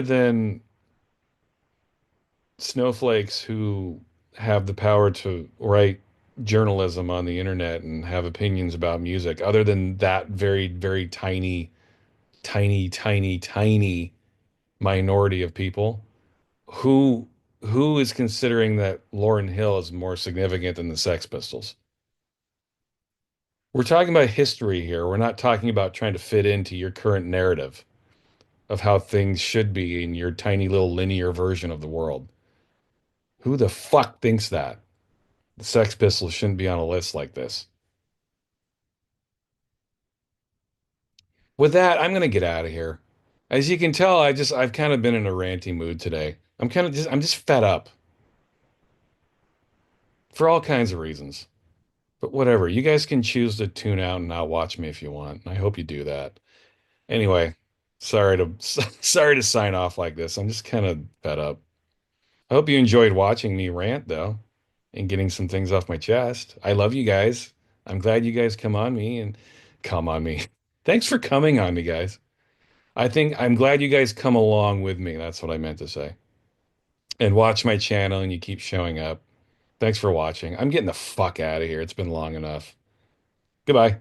than snowflakes who have the power to write journalism on the internet and have opinions about music, other than that very, very tiny, tiny, tiny, tiny minority of people, who who is considering that Lauryn Hill is more significant than the Sex Pistols? We're talking about history here. We're not talking about trying to fit into your current narrative of how things should be in your tiny little linear version of the world. Who the fuck thinks that? The Sex Pistols shouldn't be on a list like this. With that, I'm gonna get out of here. As you can tell, I've kind of been in a ranty mood today. I'm just fed up for all kinds of reasons. But whatever, you guys can choose to tune out and not watch me if you want. I hope you do that. Anyway, sorry to sorry to sign off like this. I'm just kind of fed up. I hope you enjoyed watching me rant though and getting some things off my chest. I love you guys. I'm glad you guys come on me and come on me. Thanks for coming on me, guys. I think I'm glad you guys come along with me. That's what I meant to say. And watch my channel and you keep showing up. Thanks for watching. I'm getting the fuck out of here. It's been long enough. Goodbye.